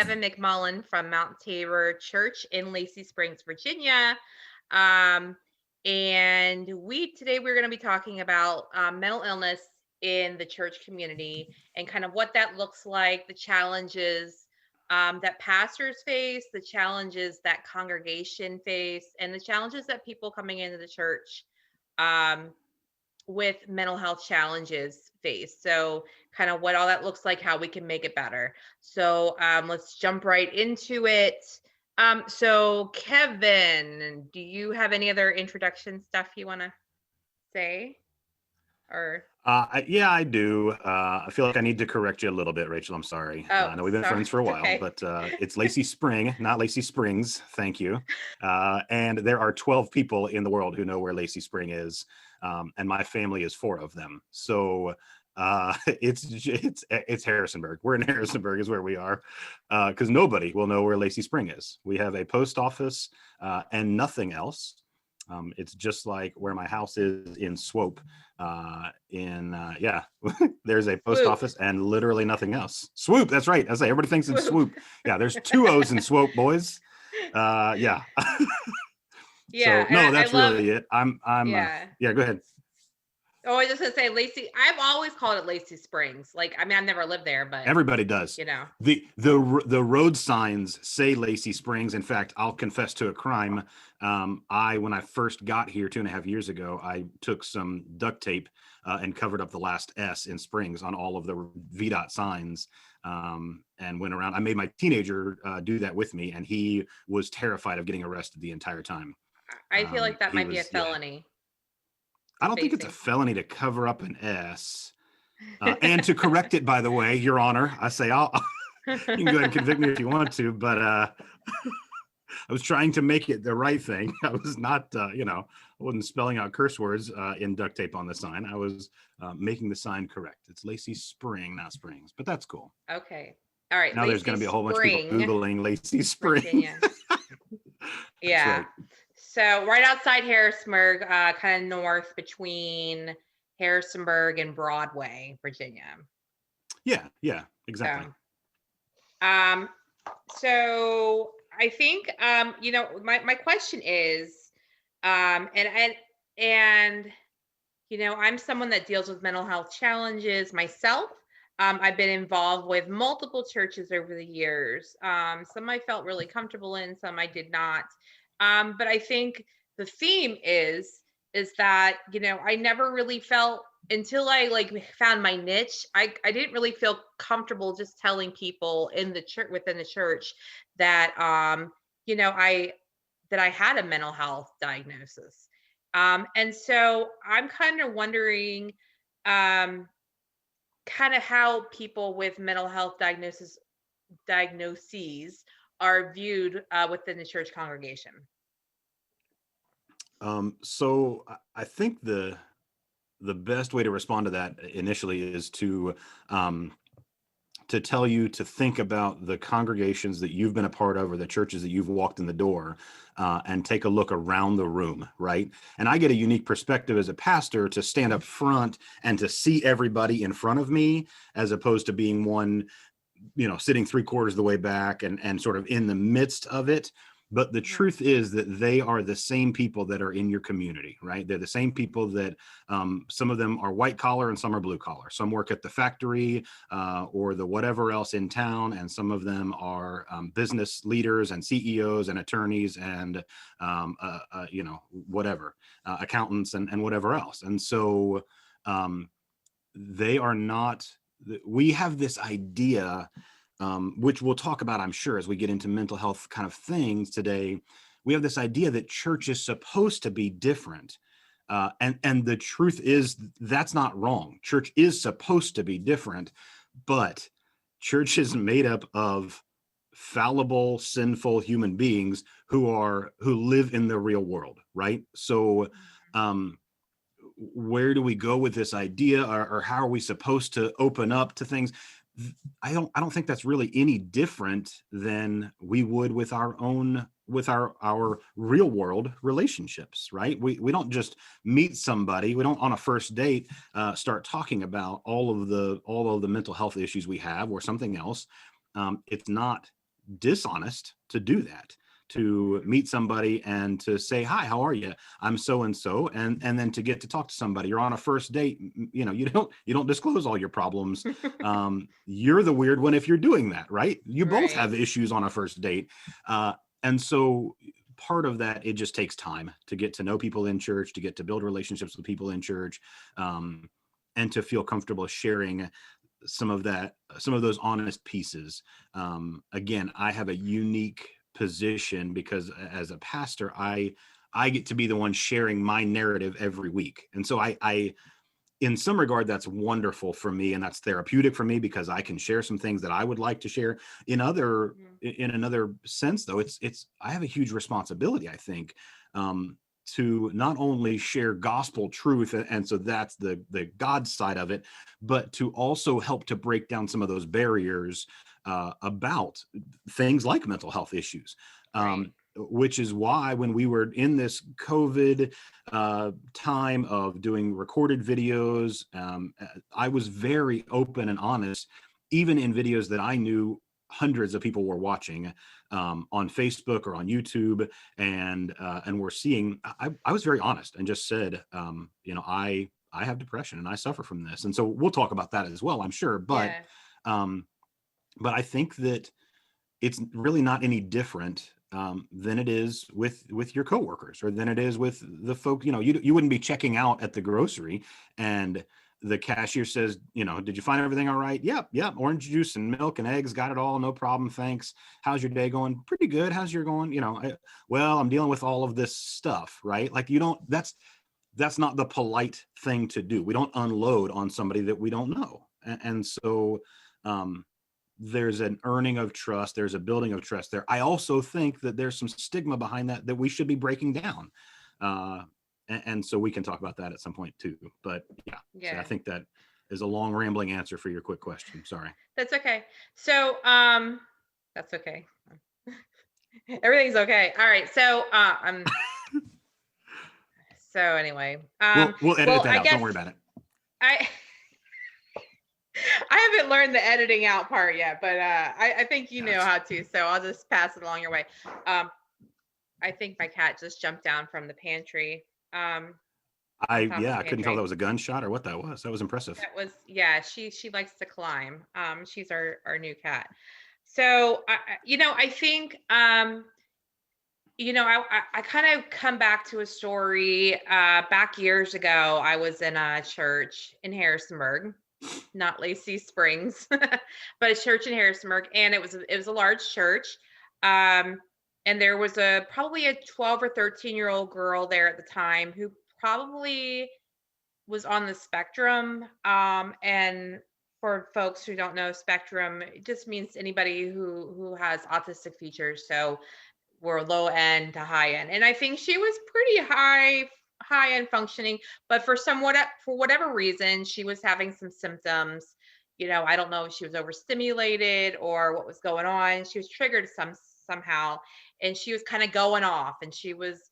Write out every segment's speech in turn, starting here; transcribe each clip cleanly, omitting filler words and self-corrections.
Kevin McMullen from Mount Tabor Church in Lacey Springs, Virginia. Um, and today we're going to be talking about mental illness in the church community and kind of what that looks like, the challenges that pastors face, the challenges that congregation face, and the challenges that people coming into the church um, with mental health challenges face. So kind of what all that looks like, how we can make it better. So let's jump right into it. So Kevin, do you have any other introduction stuff you want to say? Or Yeah, I do. I feel like I need to correct you a little bit, Rachel. I'm sorry. I know we've been sorry. friends for a while, Okay. but it's Lacey Spring, not Lacey Springs. Thank you. And there are 12 people in the world who know where Lacey Spring is, and my family is 4 of them. So it's Harrisonburg. We're in Harrisonburg, is where we are, because nobody will know where Lacey Spring is. We have a post office and nothing else. It's just like where my house is in Swope. There's a post office and literally nothing else. Swoop, that's right. I say everybody thinks it's Swoop. Yeah, there's 2 O's in Swope, boys. Yeah. Yeah. So no, that's really it. I'm yeah. Yeah, go ahead. Oh, I was just gonna say Lacey. I've always called it Lacey Springs. Like, I mean, I've never lived there, but everybody does. You know, the road signs say Lacey Springs. In fact, I'll confess to a crime. When I first got here 2.5 years ago, I took some duct tape and covered up the last S in Springs on all of the VDOT signs, and went around. I made my teenager do that with me, and he was terrified of getting arrested the entire time. I feel like that might be a felony. Yeah. I don't think it's a felony to cover up an S. And to correct it, by the way, Your Honor, I say you can go ahead and convict me if you want to, but I was trying to make it the right thing. I was not, I wasn't spelling out curse words in duct tape on the sign. I was making the sign correct. It's Lacey Spring, not Springs, but that's cool. Okay. All right. Now there's going to be a whole bunch of people Googling Lacey Spring. Yeah. Right. So right outside Harrisonburg, kind of north between Harrisonburg and Broadway, Virginia. Yeah, exactly. So I think my question is, and I'm someone that deals with mental health challenges myself. I've been involved with multiple churches over the years. Some I felt really comfortable in, some I did not. But I think the theme is that, I never really felt, until I found my niche, I didn't really feel comfortable just telling people in the church, within the church, that I had a mental health diagnosis. And so I'm kind of wondering kind of how people with mental health diagnoses are viewed within the church congregation. So I think the best way to respond to that initially is to tell you to think about the congregations that you've been a part of, or the churches that you've walked in the door, and take a look around the room, right? And I get a unique perspective as a pastor to stand up front and to see everybody in front of me, as opposed to being one, sitting 3/4 of the way back and sort of in the midst of it. But the truth is that they are the same people that are in your community, right? They're the same people that some of them are white collar and some are blue collar. Some work at the factory or the whatever else in town. And some of them are business leaders and CEOs and attorneys and, whatever, accountants and whatever else. And so they are not, we have this idea, which we'll talk about, I'm sure, as we get into mental health kind of things today. We have this idea that church is supposed to be different. And the truth is that's not wrong. Church is supposed to be different, but church is made up of fallible, sinful human beings who live in the real world, right? So where do we go with this idea, or how are we supposed to open up to things? I don't think that's really any different than we would with our real world relationships, right? We don't just meet somebody. We don't, on a first date, start talking about all of the mental health issues we have or something else. It's not dishonest to do that, to Mhm. meet somebody and to say, hi, how are you, I'm so and so, and then to get to talk to somebody. You're on a first date, you don't disclose all your problems. You're the weird one if you're doing that, right? You both Right. have issues on a first date. And so part of that, it just takes time to get to know people in church, to get to build relationships with people in church, um, and to feel comfortable sharing some of those honest pieces. Again, I have a unique position because as a pastor, I get to be the one sharing my narrative every week, and so I in some regard that's wonderful for me, and that's therapeutic for me because I can share some things that I would like to share. Mhm. In another sense, though, it's I have a huge responsibility, I think, to not only share gospel truth, and so that's the God side of it, but to also help to break down some of those barriers about things like mental health issues. Right. Which is why when we were in this COVID time of doing recorded videos, I was very open and honest, even in videos that I knew hundreds of people were watching, on Facebook or on YouTube, and we're seeing. I was very honest and just said, I have depression and I suffer from this, and so we'll talk about that as well, I'm sure. Yeah. Um, but I think that it's really not any different than it is with your coworkers, or than it is with the folk. You wouldn't be checking out at the grocery and the cashier says, did you find everything all right? Yep, orange juice and milk and eggs, got it all, no problem, thanks. How's your day going? Pretty good. How's your going? Well, I'm dealing with all of this stuff, right? Like, you don't that's not the polite thing to do. We don't unload on somebody that we don't know. And so um there's an earning of trust, there's a building of trust there. I also think that there's some stigma behind that we should be breaking down. And so we can talk about that at some point too. But yeah, so I Yeah. think that is a long rambling answer for your quick question. Sorry. That's okay. So, that's okay. Everything's okay. All right. So, so anyway, We'll edit well, that I out. Don't guess worry about it. I I haven't learned the editing out part yet, but I think you know Yes. how to, so I'll just pass it along your way. Um, I think my cat just jumped down from the pantry, on top of Yeah, the I couldn't tell if that pantry. was a gunshot or what that was. That was impressive. That was, yeah. She likes to climb. She's our new cat. So I think I kind of come back to a story. Back years ago, I was in a church in Harrisonburg, not Lacey Springs, but a church in Harrisonburg, and it was a large church. Um, and there was probably a 12 or 13-year-old girl there at the time who probably was on the spectrum. And for folks who don't know, spectrum, it just means anybody who has autistic features. So we're low end to high end, and I think she was pretty high end functioning, but for whatever reason she was having some symptoms. I don't know if she was overstimulated or what was going on. She was triggered somehow, and she was kind of going off, and she was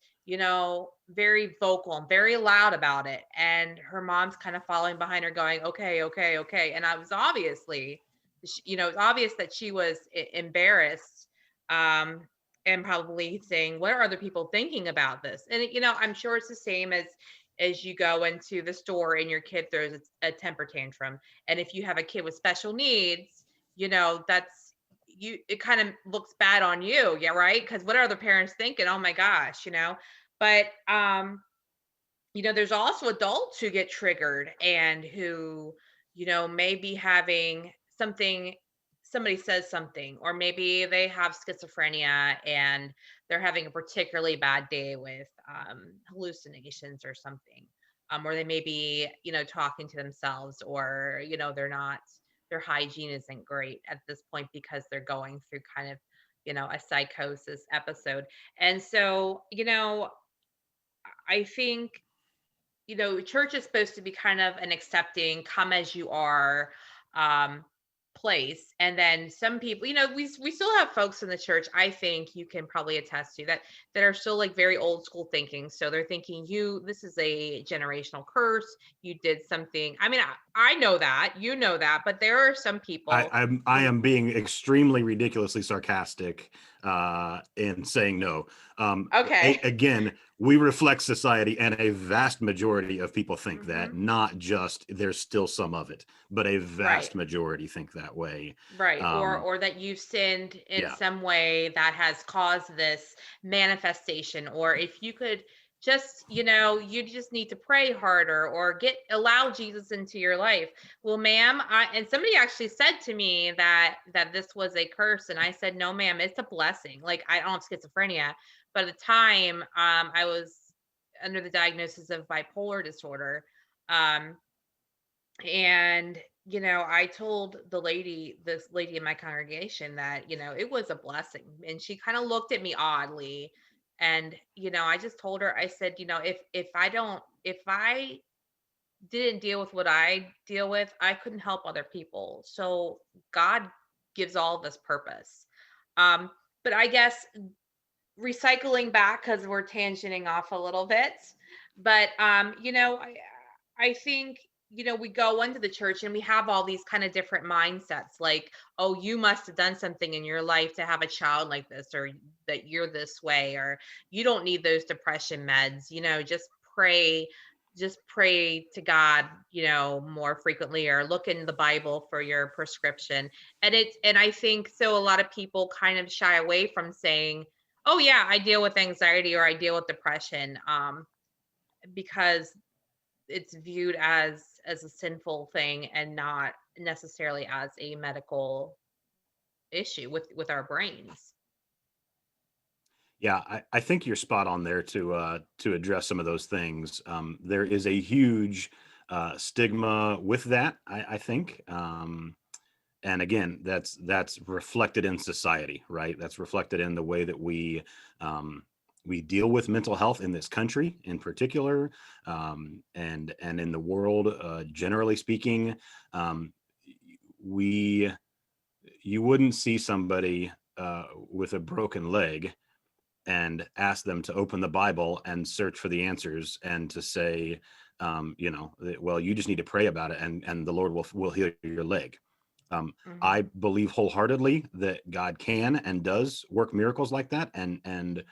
very vocal and very loud about it, and her mom's kind of following behind her going, okay, okay, okay. And I was obviously, it's obvious that she was embarrassed, um and probably saying, what are other people thinking about this? And I'm sure it's the same as you go into the store and your kid throws a temper tantrum. And if you have a kid with special needs, that's you it kind of looks bad on you. Yeah, right? Because what are the parents thinking? Oh my gosh, but there's also adults who get triggered and who, may be having something, somebody says something, or maybe they have schizophrenia and they're having a particularly bad day with hallucinations or something. Or they may be, talking to themselves, or, their hygiene isn't great at this point because they're going through kind of, a psychosis episode. And so, I think church is supposed to be kind of an accepting, come as you are. Um, place. And then some people, we still have folks in the church, I think you can probably attest to that are still like very old school thinking. So they're thinking, this is a generational curse, you did something. I mean, I know that, that, but there are some people I who am being extremely ridiculously sarcastic in saying no. okay. Again, we reflect society, and a vast majority of people think that. Hmm. Not just there's still some of it, but a Right. vast majority think that way. Right. Um, Or that you've sinned in yeah, some way that has caused this manifestation. Or if you could just, you just need to pray harder or allow Jesus into your life. Well, ma'am, and somebody actually said to me that this was a curse. And I said, no, ma'am, it's a blessing. Like, I don't have schizophrenia, but at the time, I was under the diagnosis of bipolar disorder. Um, and, I told this lady in my congregation that, it was a blessing. And she kind of looked at me oddly. And, I just told her, I said, if I didn't deal with what I deal with, I couldn't help other people. So God gives all of us purpose. Um, but I guess recycling back, because we're tangenting off a little bit, but I think, we go into the church and we have all these kind of different mindsets, like, oh, you must have done something in your life to have a child like this, or that you're this way, or you don't need those depression meds, pray just pray to God, more frequently, or look in the Bible for your prescription. And I think so a lot of people kind of shy away from saying, oh yeah, I deal with anxiety or I deal with depression, because it's viewed as a sinful thing and not necessarily as a medical issue with our brains. yeah, I think you're spot on there to address some of those things. There is a huge stigma with that, I think. And again, that's reflected in society, right? That's reflected in the way that um, we deal with mental health in this country in particular, and in the world generally speaking. um, we You wouldn't see somebody with a broken leg and ask them to open the Bible and search for the answers and to say, well, you just need to pray about it, and the Lord will heal your leg. I Mhm. believe wholeheartedly that God can and does work miracles like that, and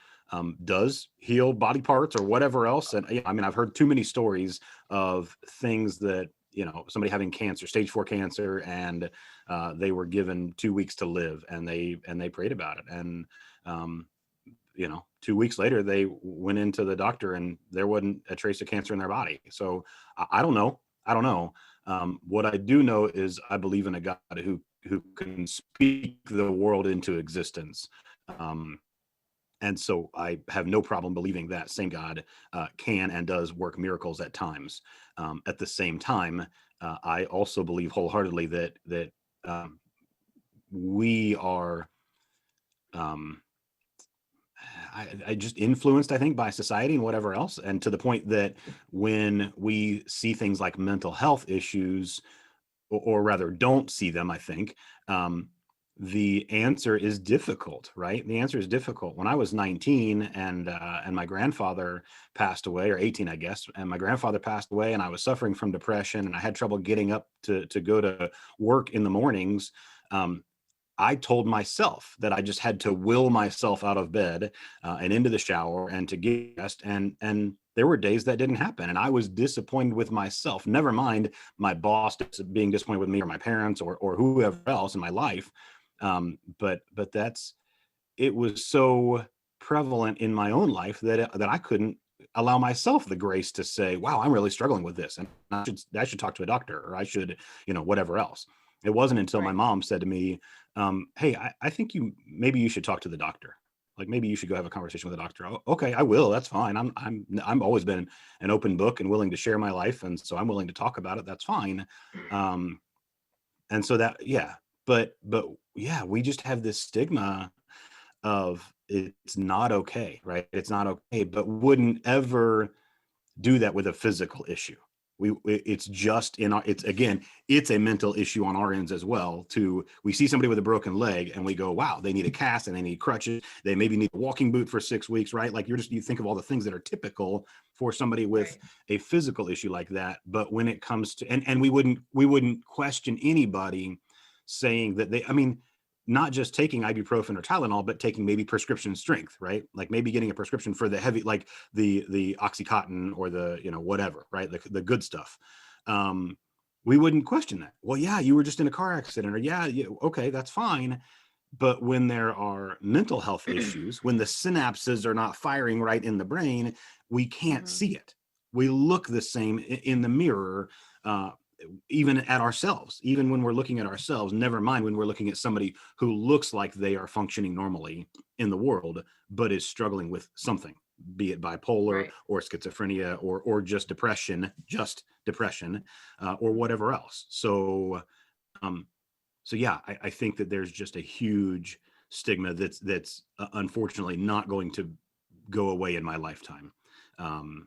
does heal body parts or whatever else. And I mean, I've heard too many stories of things that, somebody having cancer, stage 4 cancer, and they were given 2 weeks to live, and they prayed about it, and um, 2 weeks later they went into the doctor and there wasn't a trace of cancer in their body. So I don't know. I don't know. What I do know is I believe in a God who can speak the world into existence. Um, and so I have no problem believing that same God can and does work miracles at times. At the same time, I also believe wholeheartedly that we are um, I just influenced, I think, by society and whatever else. And to the point that when we see things like mental health issues, or rather don't see them, I think, the answer is difficult, right? The answer is difficult. When I was 19 and my grandfather passed away, or 18, I guess, and my grandfather passed away, and I was suffering from depression, and I had trouble getting up to go to work in the mornings. Um, I told myself that I just had to will myself out of bed and into the shower and to get dressed. And there were days that didn't happen, and I was disappointed with myself. Never mind my boss being disappointed with me, or my parents, or whoever else in my life. But that's it was so prevalent in my own life that I couldn't allow myself the grace to say, "Wow, I'm really struggling with this, and I should talk to a doctor, or I should, whatever else." It wasn't until my Right. mom said to me, "Hey, I think maybe you should talk to the doctor. Like, maybe you should go have a conversation with a doctor." "Oh, okay, I will. That's fine. I'm always been an open book and willing to share my life, and so I'm willing to talk about it. That's fine." Um, and so that, yeah, but yeah, we just have this stigma of it's not okay, right? It's not okay, but wouldn't ever do that with a physical issue. It's just in our, it's again, it's a mental issue on our ends as well. We see somebody with a broken leg and we go, wow, they need a cast and they need crutches. They maybe need a walking boot for 6 weeks, right? Like you think of all the things that are typical for somebody with Right. a physical issue like that. But when it comes to, and we wouldn't question anybody saying that I mean, not just taking ibuprofen or Tylenol, but taking maybe prescription strength, right? Like maybe getting a prescription for the heavy, like the Oxycontin or the, whatever, right? The good stuff. Um, we wouldn't question that. Well, yeah, you were just in a car accident, or yeah, okay, that's fine. But when there are mental health issues, when the synapses are not firing right in the brain, we can't Mhm. see it. We look the same in the mirror, uh, even at ourselves, even when we're looking at ourselves, never mind when we're looking at somebody who looks like they are functioning normally in the world, but is struggling with something, be it bipolar Right. or schizophrenia or just depression, or Mhm. whatever else. Um, so yeah, I think that there's just a huge stigma that's unfortunately not going to go away in my lifetime.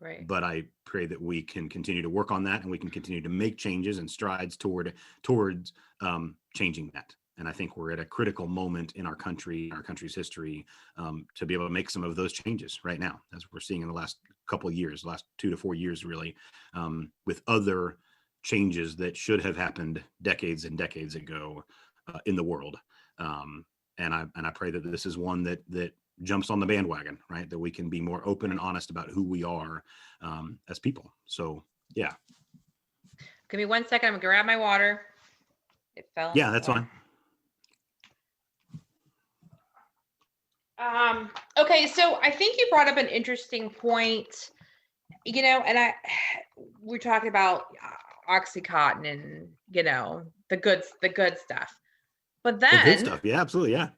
Right. But I pray that we can continue to work on that and we can continue to make changes and strides towards changing that. And I think we're at a critical moment in our country's history, to be able to make some of those changes right now, as we're seeing in the last couple of years, last 2 to 4 years, really, with other changes that should have happened decades and decades ago, in the world. Um, and I pray that this is one that jumps on the bandwagon, right? That we can be more open and Right. honest about who we are, as people. So yeah, Give me 1 second. I'm gonna grab my water. It fell on the yeah, that's floor. fine. Okay, so I think you brought up an interesting point, and we're talking about Oxycontin and the good stuff. But The good then stuff, yeah, absolutely, yeah.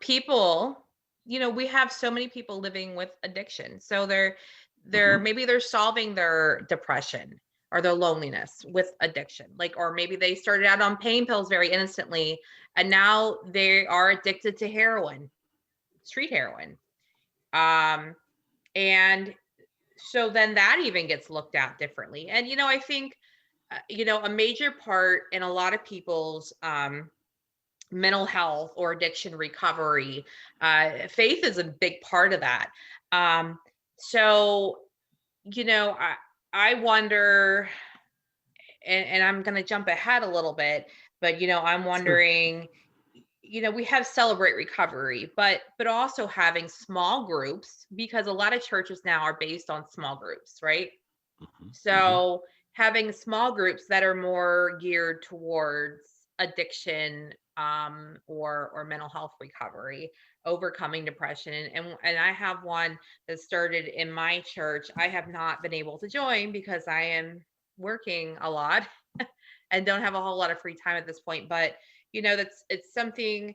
people, we have so many people living with addiction. So they're Hmm. maybe they're solving their depression or their loneliness with addiction. Like, or maybe they started out on pain pills very innocently and now they are addicted to heroin, street heroin. Um, and so then that even gets looked at differently. And I think a major part in a lot of people's mental health or addiction recovery, faith is a big part of that. um so I wonder, and I'm going to jump ahead a little bit, but I'm Sure. wondering, we have celebrate recovery, but also having small groups, because a lot of churches now are based on small groups, right? Hmm. Hmm. So having small groups that are more geared towards addiction, or mental health recovery, overcoming depression. And I have one that started in my church. I have not been able to join because I am working a lot and don't have a whole lot of free time at this point. But it's something,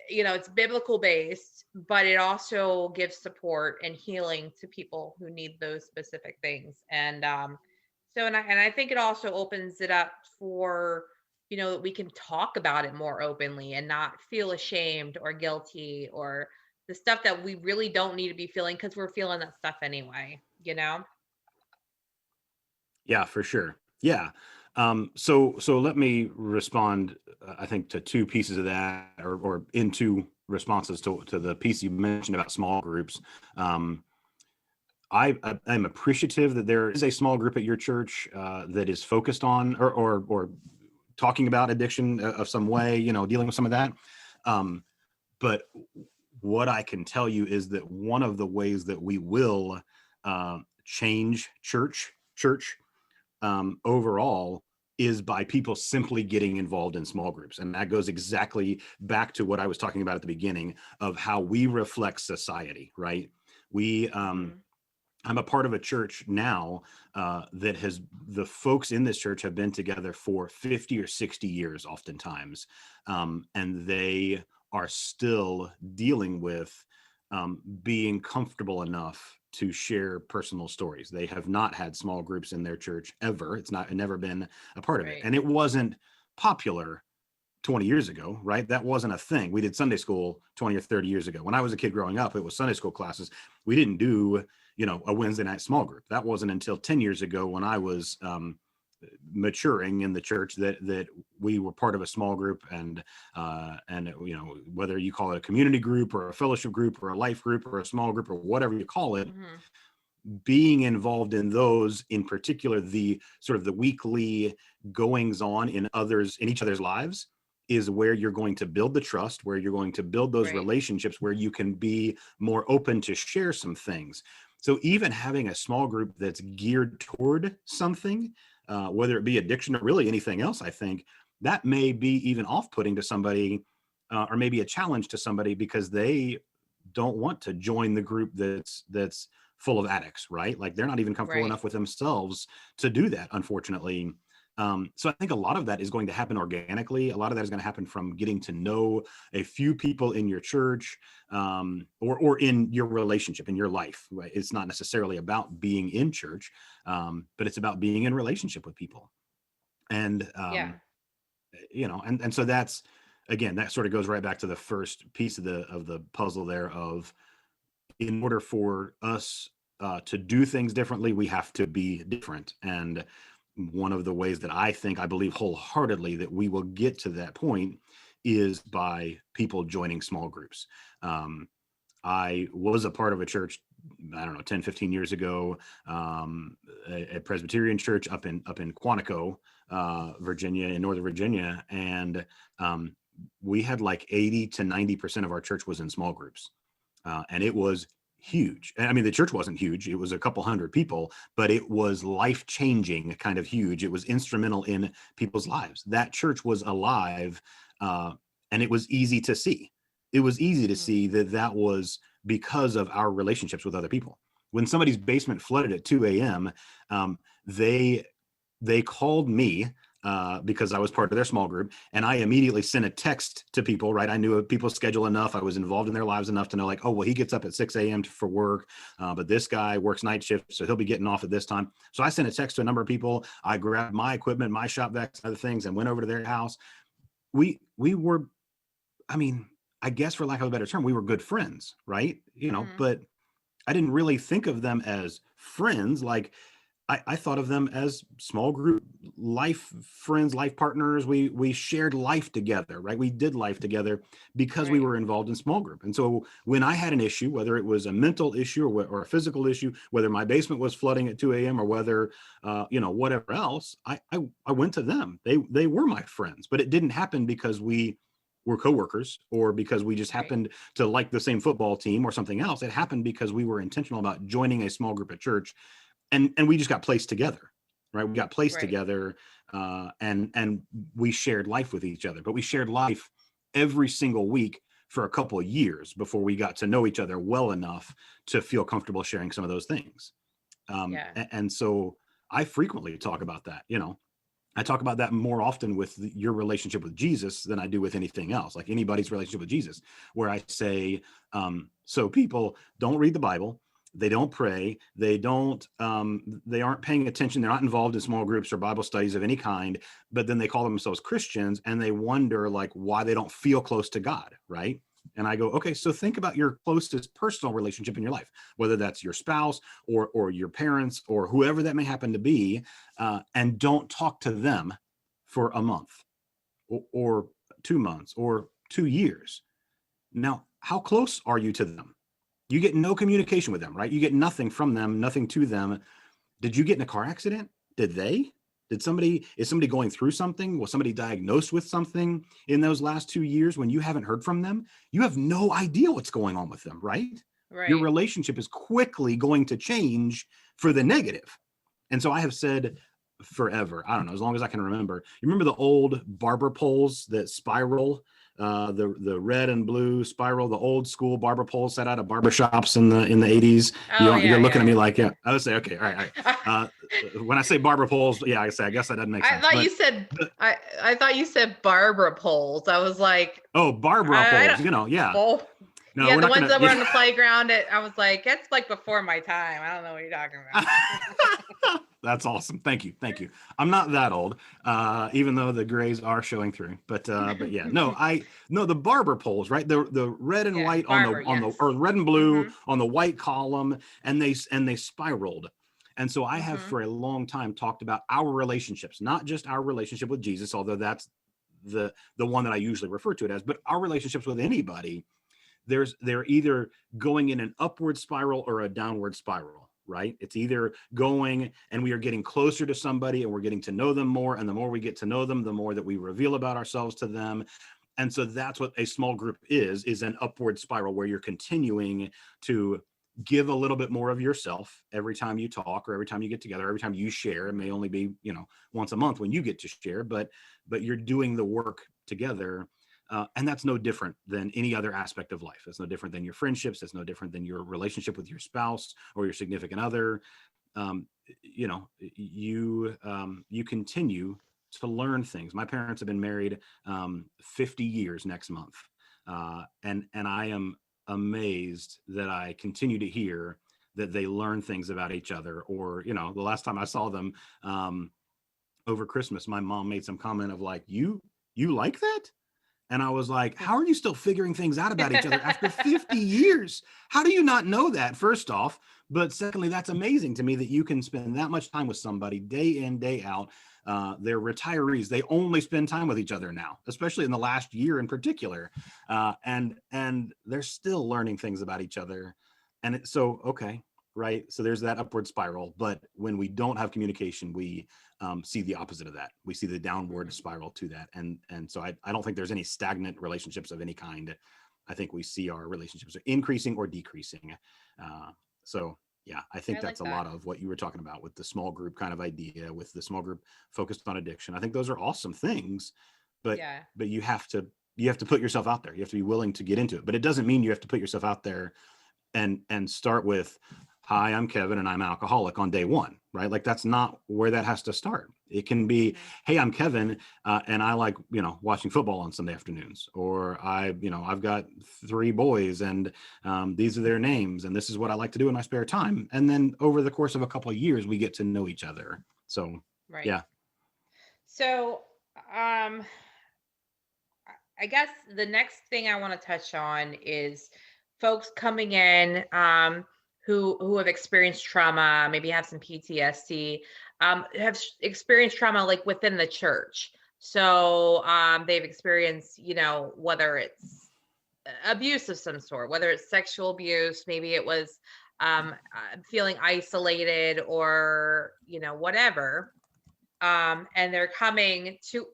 it's biblical based, but it also gives support and healing to people who need those specific things. And and I think it also opens it up for, that we can talk about it more openly and not feel ashamed or guilty or the stuff that we really don't need to be feeling, because we're feeling that stuff anyway. Yeah, for sure. Yeah. So let me respond, I think, to two pieces of that, or in two responses to the piece you mentioned about small groups. Um, I'm appreciative that there is a small group at your church, that is focused on or talking about addiction, of some way, dealing with some of that. Um, but what I can tell you is that one of the ways that we will, change church, overall, is by people simply getting involved in small groups. And that goes exactly back to what I was talking about at the beginning of how we reflect society, right? We, Hmm. I'm a part of a church now, the folks in this church have been together for 50 or 60 years, oftentimes. And they are still dealing with, being comfortable enough to share personal stories. They have not had small groups in their church ever. It never been a part of it. Right. And it wasn't popular 20 years ago, right? That wasn't a thing. We did Sunday school 20 or 30 years ago. When I was a kid growing up, it was Sunday school classes. We didn't do, a Wednesday night small group. That wasn't until 10 years ago when I was maturing in the church that we were part of a small group, and whether you call it a community group or a fellowship group or a life group or a small group or whatever you call it, Mm-hmm. being involved in those, in particular, the sort of the weekly goings on in each other's lives, is where you're going to build the trust, where you're going to build those Right. relationships, where you can be more open to share some things. So even having a small group that's geared toward something, whether it be addiction or really anything else, I think that may be even off-putting to somebody, or maybe a challenge to somebody, because they don't want to join the group that's full of addicts, right? Like they're not even comfortable Right. enough with themselves to do that, unfortunately. So I think a lot of that is going to happen organically. A lot of that is going to happen from getting to know a few people in your church, or in your relationship, in your life. Right? It's not necessarily about being in church, but it's about being in relationship with people. And Yeah. and so that's, again, that sort of goes right back to the first piece of the puzzle there of, in order for us to do things differently, we have to be different. And one of the ways that I believe wholeheartedly that we will get to that point is by people joining small groups. I was a part of a church, I don't know, 10, 15 years ago, a Presbyterian church up in Quantico, Virginia, in Northern Virginia. And we had like 80 to 90% of our church was in small groups. And it was huge. I mean, the church wasn't huge. It was a couple hundred people, but it was life-changing, kind of huge. It was instrumental in people's lives. That church was alive, and it was easy to see. It was easy to Mm-hmm. see that was because of our relationships with other people. When somebody's basement flooded at 2 a.m., they called me, because I was part of their small group, and I immediately sent a text to people, right? I knew people's schedule enough. I was involved in their lives enough to know, like, oh, well, he gets up at 6 a.m. for work, but this guy works night shift, so he'll be getting off at this time. So I sent a text to a number of people. I grabbed my equipment, my shop vacs, other things, and went over to their house. We were, I mean, I guess for lack of a better term, we were good friends, right? Mm-hmm. But I didn't really think of them as friends. Like, I thought of them as small group life friends, life partners. We shared life together, right? We did life together because we Right. were involved in small group. And so when I had an issue, whether it was a mental issue or a physical issue, whether my basement was flooding at 2 a.m. or whether whatever else, I went to them. They were my friends, but it didn't happen because we were coworkers or because we just Right. happened to like the same football team or something else. It happened because we were intentional about joining a small group at church, and we just got placed together, right? We got placed Right. together, and we shared life with each other. But we shared life every single week for a couple of years before we got to know each other well enough to feel comfortable sharing some of those things. Yeah. And so I frequently talk about that. I talk about that more often with your relationship with Jesus than I do with anything else, like anybody's relationship with Jesus, where I say, so people don't read the Bible, they don't pray, they aren't paying attention, they're not involved in small groups or Bible studies of any kind, but then they call themselves Christians and they wonder like why they don't feel close to God, right? And I go, okay, so think about your closest personal relationship in your life, whether that's your spouse or your parents or whoever that may happen to be, and don't talk to them for a month or 2 months or 2 years. Now, how close are you to them? You get no communication with them, right? You get nothing from them, nothing to them. Did you get in a car accident? Did they? Is somebody going through something? Was somebody diagnosed with something in those last 2 years when you haven't heard from them? You have no idea what's going on with them, right? Your Right. relationship is quickly going to change for the negative. And so I have said forever, I don't know, as long as I can remember. You remember the old barber poles that spiral, the red and blue spiral, the old school barber poles set out of barber shops in the 80s. Oh You're yeah, looking at me yeah, like, yeah. I would say, okay, all right, all right. yeah. When I say barber poles, yeah, I guess that doesn't make I sense. thought you But said the, I thought you said Barbara poles. I was like, oh, Barbara I poles, don't. yeah. Oh, No, yeah, we're the not ones gonna. that were on Yeah. the playground. I was like, that's like before my time. I don't know what you're talking about. That's awesome. Thank you. Thank you. I'm not that old, even though the grays are showing through. But yeah, no, the barber poles, right? The red and Yeah, white barber, on the yes. or red and blue Mm-hmm. on the white column, and they spiraled. And so I have Mm-hmm. for a long time talked about our relationships, not just our relationship with Jesus, although that's the one that I usually refer to it as, but our relationships with anybody. They're either going in an upward spiral or a downward spiral, right? It's either going and we are getting closer to somebody and we're getting to know them more, and the more we get to know them, the more that we reveal about ourselves to them. And so that's what a small group is an upward spiral where you're continuing to give a little bit more of yourself every time you talk or every time you get together, every time you share. It may only be, once a month when you get to share, but you're doing the work together. And that's no different than any other aspect of life. It's no different than your friendships. It's no different than your relationship with your spouse or your significant other. um, you continue to learn things. My parents have been married 50 years next month, and I am amazed that I continue to hear that they learn things about each other. Or the last time I saw them, over Christmas, my mom made some comment of like, you like that? And I was like, how are you still figuring things out about each other after 50 years? How do you not know that, first off? But secondly, that's amazing to me that you can spend that much time with somebody day in, day out. They're retirees. They only spend time with each other now, especially in the last year in particular. And they're still learning things about each other. So, okay, right. So there's that upward spiral. But when we don't have communication, we see the opposite of that. We see the downward Mm-hmm. spiral to that. And so I don't think there's any stagnant relationships of any kind. I think we see our relationships increasing or decreasing. So yeah, I think I that's like a that. lot of what you were talking about with the small group kind of idea, with the small group focused on addiction. I think those are awesome things, but Yeah. but you have to put yourself out there. You have to be willing to get into it. But it doesn't mean you have to put yourself out there and start with, hi, I'm Kevin and I'm an alcoholic on day one, right? Like that's not where that has to start. It can be, Mm-hmm. hey, I'm Kevin, and I like watching football on Sunday afternoons, or I've got three boys, and these are their names, and this is what I like to do in my spare time. And then over the course of a couple of years, we get to know each other. So Right. yeah. So, um, I guess the next thing I want to touch on is folks coming in who have experienced trauma, maybe have some PTSD, have experienced trauma like within the church. So they've experienced, whether it's abuse of some sort, whether it's sexual abuse, maybe it was feeling isolated or, whatever. And they're coming to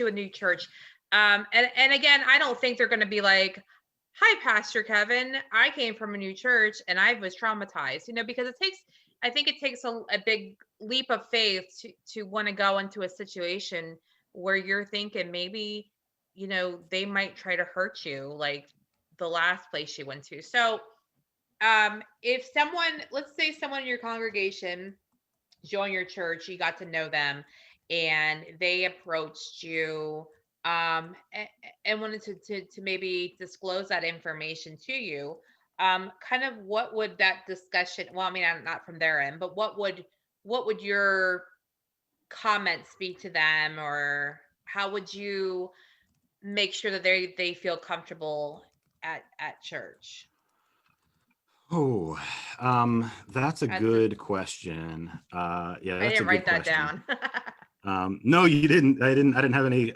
a new church. And again, I don't think they're going to be like, "Hi, Pastor Kevin. I came from a new church and I was traumatized." Because I think it takes a big leap of faith to want to go into a situation where you're thinking maybe, they might try to hurt you, like the last place you went to. So, if someone, let's say someone in your congregation join your church, you got to know them, and they approached you and wanted to maybe disclose that information to you. Kind of what would that discussion, well, I mean, not from their end, but what would your comments be to them, or how would you make sure that they feel comfortable at church? Oh, that's a That's the good question. Yeah, I that's a didn't good write that question. down. No, you didn't. I didn't have any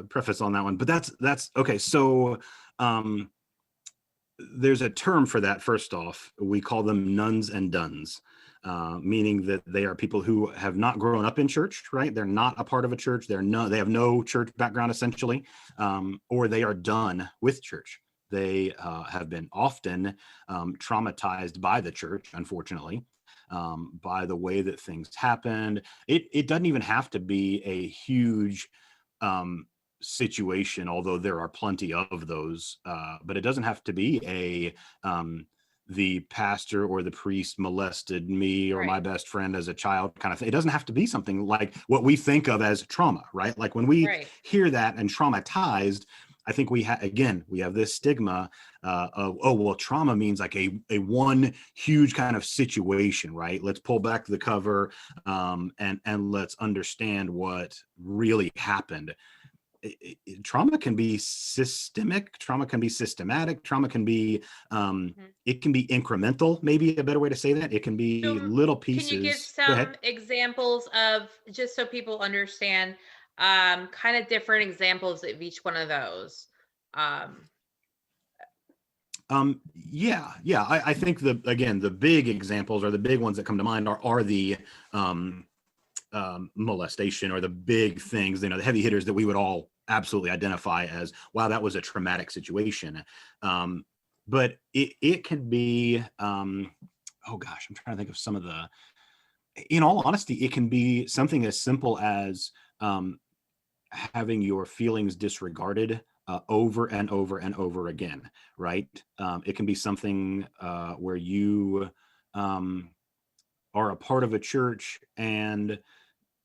preface on that one. But that's okay. So um, there's a term for that. First off, we call them nuns and duns, meaning that they are people who have not grown up in church. Right? They're not a part of a church. They have no church background essentially, or they are done with church. They have been often traumatized by the church, unfortunately, by the way that things happened. It doesn't even have to be a huge um, situation, although there are plenty of those. But it doesn't have to be the pastor or the priest molested me or my Right, best friend as a child kind of thing. It doesn't have to be something like what we think of as trauma, right? Like when we right. hear that and traumatized, I think we have this stigma of, oh, well, trauma means like a one huge kind of situation, right? Let's pull back the cover, and let's understand what really happened. Trauma can be systemic, trauma can be systematic, trauma can be, Mhm. it can be incremental, maybe a better way to say that. It can So, be little can you give pieces. Go ahead. some examples of, just so people understand, kind of different examples of each one of those? Um, Yeah. I think the big examples, or the big ones that come to mind, are the um, molestation, or the big things, the heavy hitters that we would all absolutely identify as, wow, that was a traumatic situation. Um, but it can be, oh gosh, I'm trying to think of some of the, in all honesty, it can be something as simple as um, having your feelings disregarded over and over and over again, right? It can be something where you um, are a part of a church, and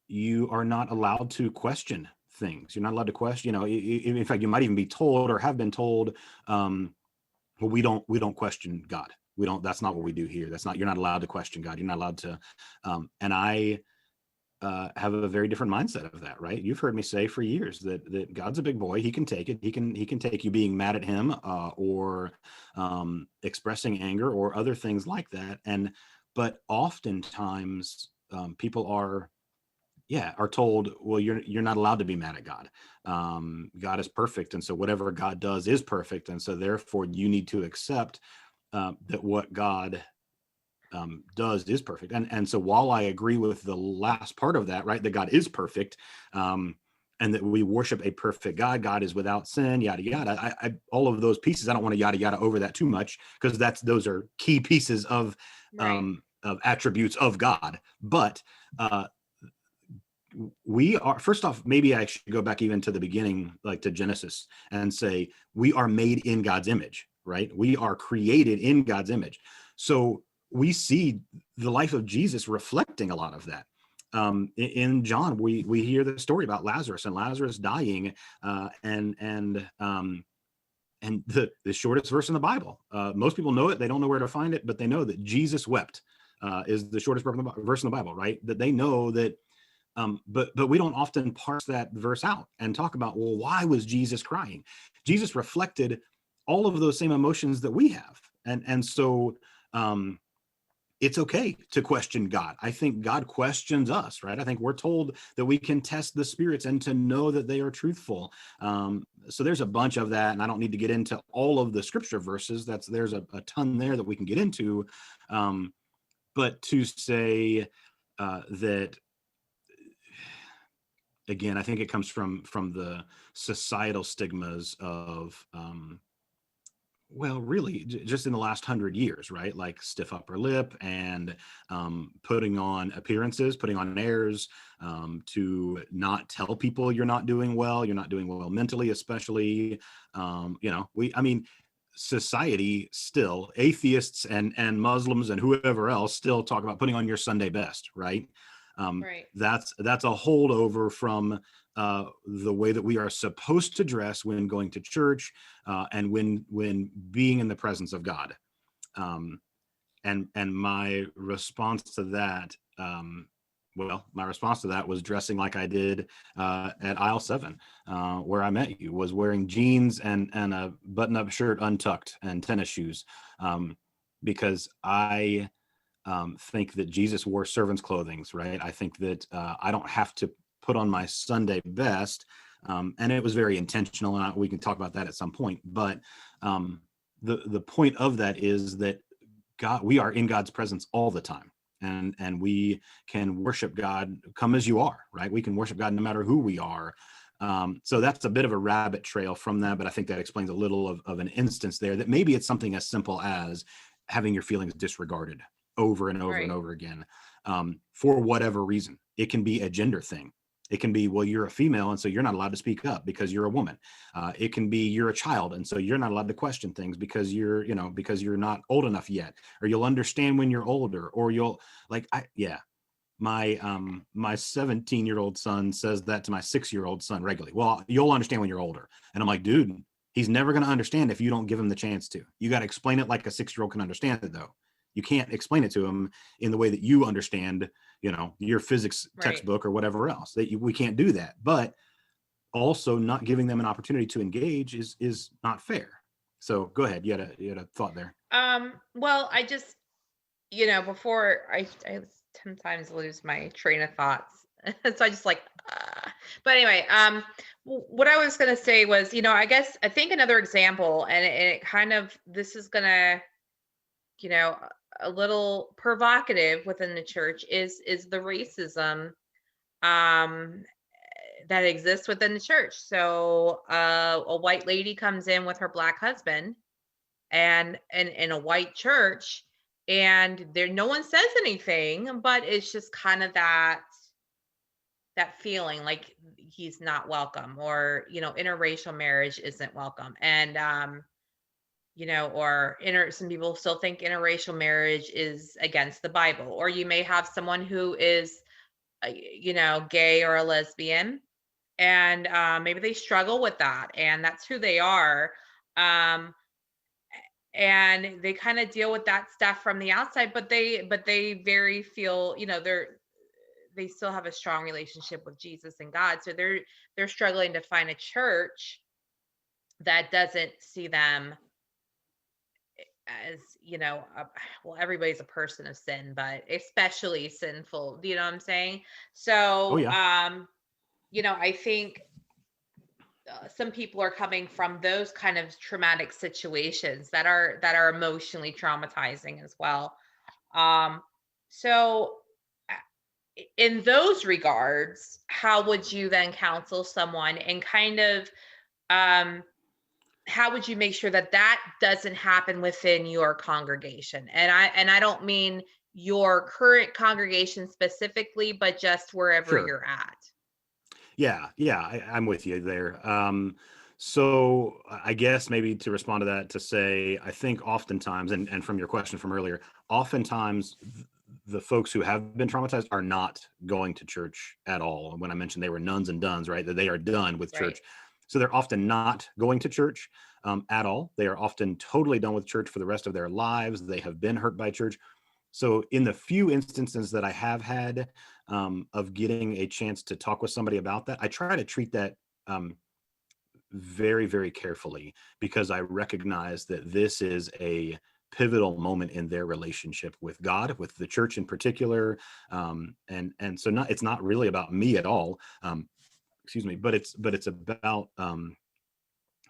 you are not allowed to question things. You're not allowed to question, in fact, you might even be told, or have been told, well, we don't question God. We don't, that's not what we mhm. do here. That's not, you're not allowed to question God. You're not allowed to, and I have a very different mindset of that, right? You've heard me say for years that God's a big boy. He can take it. He can take you being mad at him, or expressing anger, or other things like that. But oftentimes, people are told, well, you're not allowed to be mad at God. God is perfect, and so whatever God does is perfect, and so therefore you need to accept that what God does is perfect. And so while I agree with the last part of that, right, that God is perfect, um, and that we worship a perfect God is without sin, yada yada. All of those pieces, I don't want to yada yada over that too much, because those are key pieces Right. of attributes of God. But uh, we are, first off, maybe I should go back even to the beginning, like to Genesis, and say we are made in God's image, right? We are created in God's image. So we see the life of Jesus reflecting a lot of that. In John, we hear the story about Lazarus, and Lazarus dying, and the shortest verse in the Bible. Most people know it; they don't know where to find it, but they know that Jesus wept is the shortest verse in the Bible, right? That they know that, but we don't often parse that verse out and talk about, well, why was Jesus crying? Jesus reflected all of those same emotions that we have, and so um, it's okay to question God. I think God questions us, right? I think we're told that we can test the spirits and to know that they are truthful. So there's a bunch of that, and I don't need to get into all of the scripture verses. There's a ton there that we can get into, um, but to say that, again, I think it comes from the societal stigmas of, well, really, just in the last 100 years, right? Like stiff upper lip, and putting on appearances, putting on airs, to not tell people you're not doing well. You're not doing well mentally, especially. I mean, society still, atheists and Muslims and whoever else still talk about putting on your Sunday best, right? Um, Right. that's a holdover from the way that we are supposed to dress when going to church, and when being in the presence of God. Um, and my response to that was dressing like I did at aisle 7, where I met you, was wearing jeans and a button-up shirt untucked and tennis shoes, because I think that Jesus wore servant's clothing, right? I think that I don't have to put on my Sunday best, and it was very intentional, and we can talk about that at some point. But um, the point of that is that we are in God's presence all the time, and we can worship God, come as you are, right? We can worship God no matter who we are. So that's a bit of a rabbit trail from that, but I think that explains a little of an instance there, that maybe it's something as simple as having your feelings disregarded over and over and Right. over again, for whatever reason. It can be a gender thing. It can be, well, you're a female, and so you're not allowed to speak up because you're a woman. It can be you're a child, and so you're not allowed to question things because you're not old enough yet, or you'll understand when you're older, or you'll, like, yeah. My 17-year-old son says that to my 6-year-old son regularly. Well, you'll understand when you're older, and I'm like, dude, He's never going to understand if you don't give him the chance to. You got to explain it like a 6-year-old can understand it, though. You can't explain it to him in the way that you understand, your physics Right. textbook or whatever else. We can't do that. But also, not giving them an opportunity to engage is not fair. So go ahead. You had a thought there. Well, I just, before I sometimes lose my train of thoughts. So I just like, but anyway, what I was going to say was, I think another example, and it kind of, this is going to, you know, a little provocative within the church is the racism, um, that exists within the church. So, a white lady comes in with her black husband, and in a white church, and there no one says anything, but it's just kind of that feeling like he's not welcome, or interracial marriage isn't welcome. And or some people still think interracial marriage is against the Bible. Or you may have someone who is gay or a lesbian, and maybe they struggle with that, and that's who they are. um and they kind of deal with that stuff from the outside, but they very feel, they still have a strong relationship with Jesus and God. So they're struggling to find a church that doesn't see them as, well, everybody's a person of sin, but especially sinful. Do you know what I'm saying? Oh So, yeah, I think some people are coming from those kind of traumatic situations that are emotionally traumatizing as well. Um, so, in those regards, how would you then counsel someone, and kind of, um, how would you make sure that that doesn't happen within your congregation? And I don't mean your current congregation specifically, but just wherever sure. you're at. Yeah, I'm with you there. So I guess maybe to respond to that, to say, I think oftentimes, and from your question from earlier, oftentimes the folks who have been traumatized are not going to church at all. When I mentioned they were nuns and duns, right, that they are done with Right. church. So they're often not going to church at all. They are often totally done with church for the rest of their lives. They have been hurt by church. So in the few instances that I have had of getting a chance to talk with somebody about that, I try to treat that very, very carefully, because I recognize that this is a pivotal moment in their relationship with God, with the church in particular. And so it's not really about me at all. Excuse me, but it's about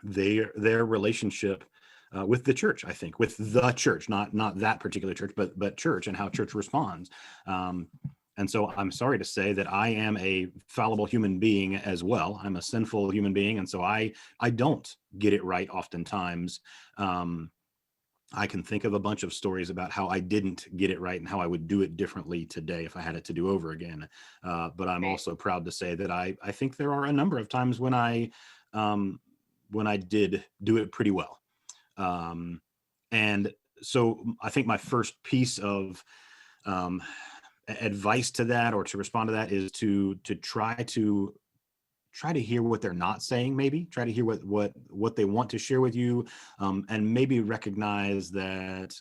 their relationship with the church. I think with the church, not that particular church, but church, and how church responds. Um, and so I'm sorry to say that I am a fallible human being as well. I'm a sinful human being, and so I don't get it right oftentimes. Um, I can think of a bunch of stories about how I didn't get it right and how I would do it differently today if I had it to do over again. But I'm Right. also proud to say that I think there are a number of times um, when I did do it pretty well. Um, and so I think my first piece of um, advice to that, or to respond to that, is to try to hear what they're not saying. Maybe try to hear what they want to share with you, and maybe recognize that,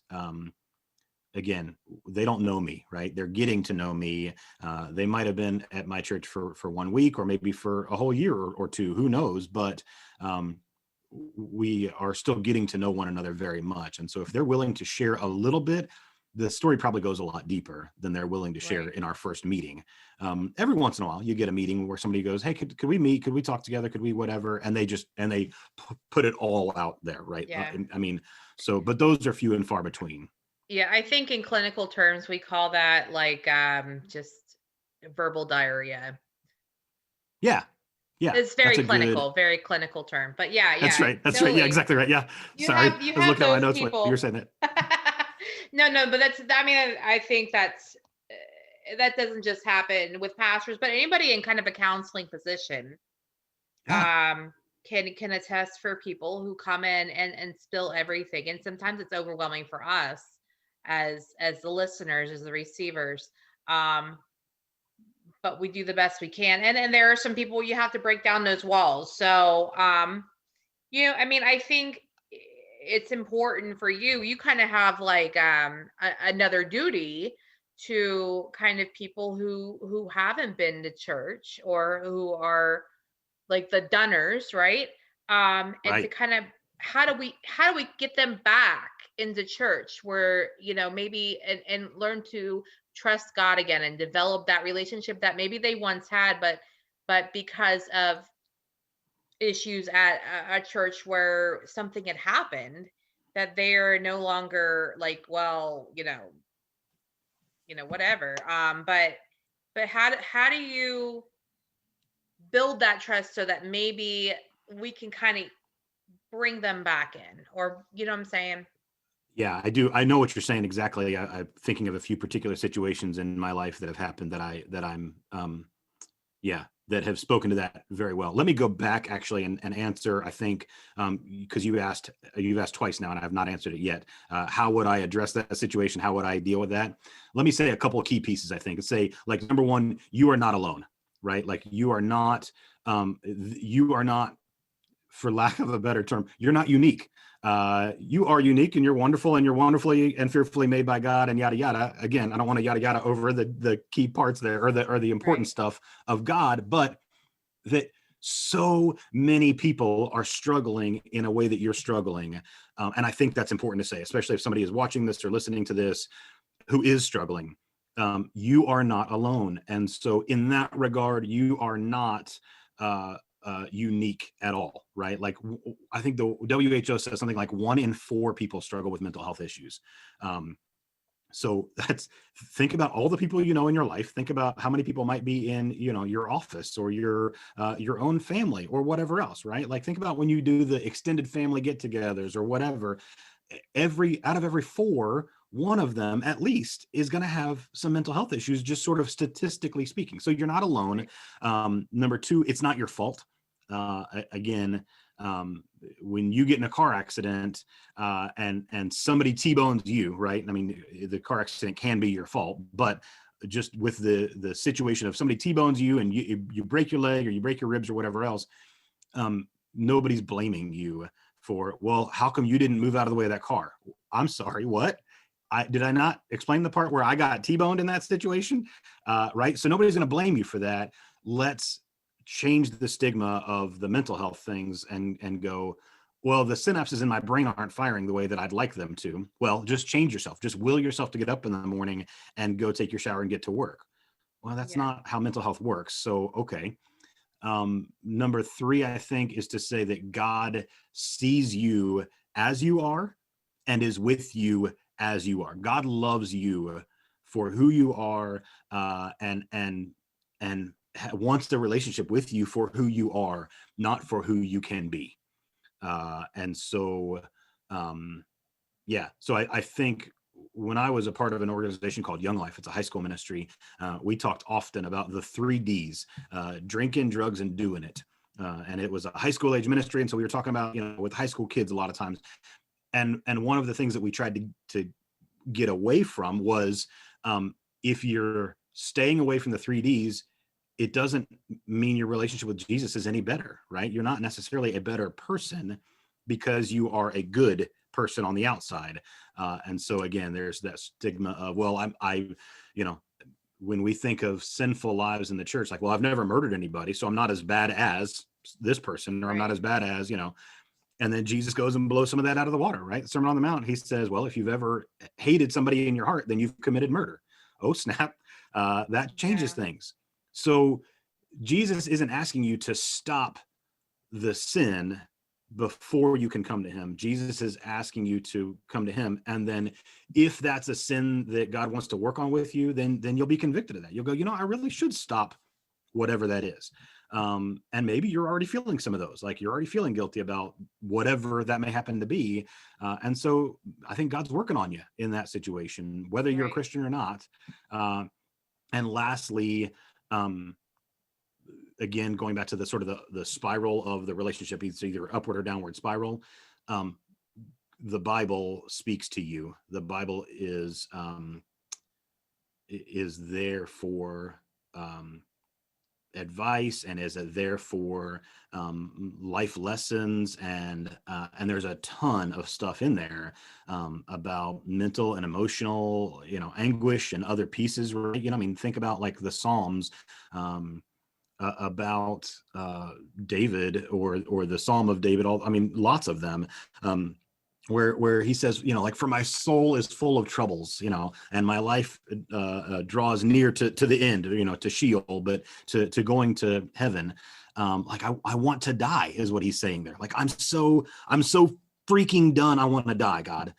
again, they don't know me, right? They're getting to know me. They might have been at my church for 1 week, or maybe for a whole year or two, who knows? But we are still getting to know one another very much. And so if they're willing to share a little bit, the story probably goes a lot deeper than they're willing to share Right. in our first meeting. Every once in a while, you get a meeting where somebody goes, "Hey, could we meet? Could we talk together? Could we whatever?" And they put it all out there, right? Yeah. I mean, but those are few and far between. Yeah, I think in clinical terms we call that like, just verbal diarrhea. Yeah, yeah, It's that's a good. very clinical term. But yeah, That's yeah, right. That's right. Yeah, totally. exactly right. Yeah. You Sorry, have you I was have looking at my those notes while you were people. saying that. No, no, but I think that doesn't just happen with pastors, but anybody in kind of a counseling position, Yeah. can attest for people who come in and spill everything. And sometimes it's overwhelming for us as the listeners, as the receivers. Um, but we do the best we can. And then there are some people you have to break down those walls. So, I mean, I think it's important for you. You kind of have like another duty to kind of people who haven't been to church or who are like the dunners, right? And to Right. kind of how do we get them back into church where, maybe and learn to trust God again and develop that relationship that maybe they once had, but because of issues at a church where something had happened that they're no longer like, well, whatever. But how do you build that trust so that maybe we can kind of bring them back in, or you know what I'm saying? Yeah, I do. I know what you're saying exactly. I'm thinking of a few particular situations in my life that have happened that I'm yeah, that have spoken to that very well. Let me go back actually and answer. I think because you've asked twice now, and I have not answered it yet. How would I address that situation? How would I deal with that? Let me say a couple of key pieces. I think say like number one, you are not alone, right? Like you are not, for lack of a better term, you're not unique. You are unique and you're wonderful and you're wonderfully and fearfully made by God and yada yada. Again, I don't want to yada yada over the key parts there or the important Right. stuff of God, but that so many people are struggling in a way that you're struggling. And I think that's important to say, especially if somebody is watching this or listening to this who is struggling. You are not alone. And so, in that regard, you are not unique at all, right? Like, I think the WHO says something like 1 in 4 people struggle with mental health issues. Um, so that's think about all the people you know in your life. Think about how many people might be in your office or your own family or whatever else, right? Like think about when you do the extended family get-togethers or whatever. Every out of every 4, one of them at least is going to have some mental health issues, just sort of statistically speaking. So you're not alone. Right. Number two, it's not your fault. Again, when you get in a car accident and somebody T-bones you, right? I mean, the car accident can be your fault, but just with the situation of somebody T-bones you and you break your leg or you break your ribs or whatever else, nobody's blaming you for, well, how come you didn't move out of the way of that car? I'm sorry, what? Did I not explain the part where I got T-boned in that situation? Right. So nobody's going to blame you for that. Let's change the stigma of the mental health things and go, well, the synapses in my brain aren't firing the way that I'd like them to. Well, just change yourself. Just will yourself to get up in the morning and go take your shower and get to work. Well, that's Yeah. not how mental health works. So, okay. Number three, I think, is to say that God sees you as you are and is with you as you are. God loves you for who you are, and wants the relationship with you for who you are, not for who you can be. And so, um, yeah. So I think when I was a part of an organization called Young Life, it's a high school ministry. We talked often about the 3 Ds: drinking, drugs, and doing it. And it was a high school age ministry, and so we were talking about with high school kids a lot of times. And one of the things that we tried to get away from was, if you're staying away from the 3 Ds, it doesn't mean your relationship with Jesus is any better, right? You're not necessarily a better person because you are a good person on the outside. And so again, there's that stigma of, well, you know, when we think of sinful lives in the church, like, well, I've never murdered anybody, so I'm not as bad as this person, or I'm not Right. as bad as, and then Jesus goes and blows some of that out of the water, right? Sermon on the Mount, he says, well, if you've ever hated somebody in your heart, then you've committed murder. Oh, snap. That changes Yeah. things. So Jesus isn't asking you to stop the sin before you can come to him. Jesus is asking you to come to him. And then if that's a sin that God wants to work on with you, then you'll be convicted of that. You'll go, I really should stop whatever that is. And maybe you're already feeling some of those, like you're already feeling guilty about whatever that may happen to be. And so I think God's working on you in that situation, whether you're a Right. Christian or not. Uh, and lastly, um, again, going back to the sort of the spiral of the relationship, it's either upward or downward spiral. Um, the Bible speaks to you. The Bible is there for, um, advice and is there for life lessons, and there's a ton of stuff in there about mental and emotional, anguish and other pieces, right? I mean, think about like the Psalms. About David, or the Psalm of David. I mean, lots of them, where he says, like, for my soul is full of troubles, and my life draws near to the end, to Sheol, but to going to heaven. Like I want to die, is what he's saying there. Like I'm so freaking done. I want to die, God.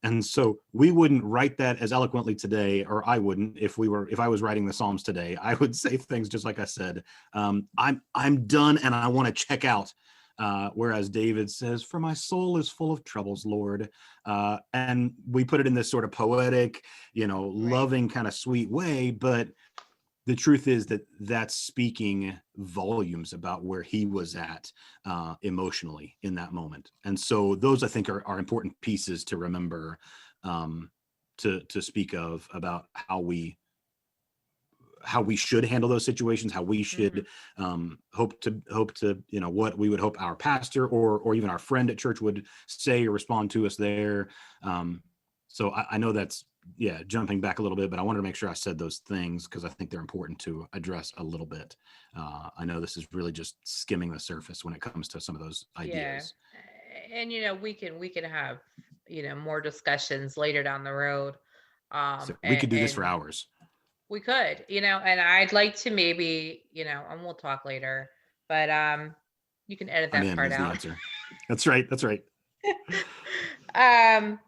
And so we wouldn't write that as eloquently today, or I wouldn't. If I was writing the Psalms today, I would say things just like I said. I'm done and I want to check out. Whereas David says, for my soul is full of troubles, Lord. And we put it in this sort of poetic, Right. loving kind of sweet way. But the truth is that that's speaking volumes about where he was at emotionally in that moment. And so those, I think, are important pieces to remember, to speak of, about how we should handle those situations, how we should hope to what we would hope our pastor or even our friend at church would say or respond to us there. So I know that's jumping back a little bit, but I wanted to make sure I said those things because I think they're important to address a little bit. I know this is really just skimming the surface when it comes to some of those Yeah. ideas. And we can have, more discussions later down the road. So we And, could do this for hours. we could, and I'd like to maybe, and we'll talk later, but you can edit I'm that in part is the out. answer. That's right. That's right. um,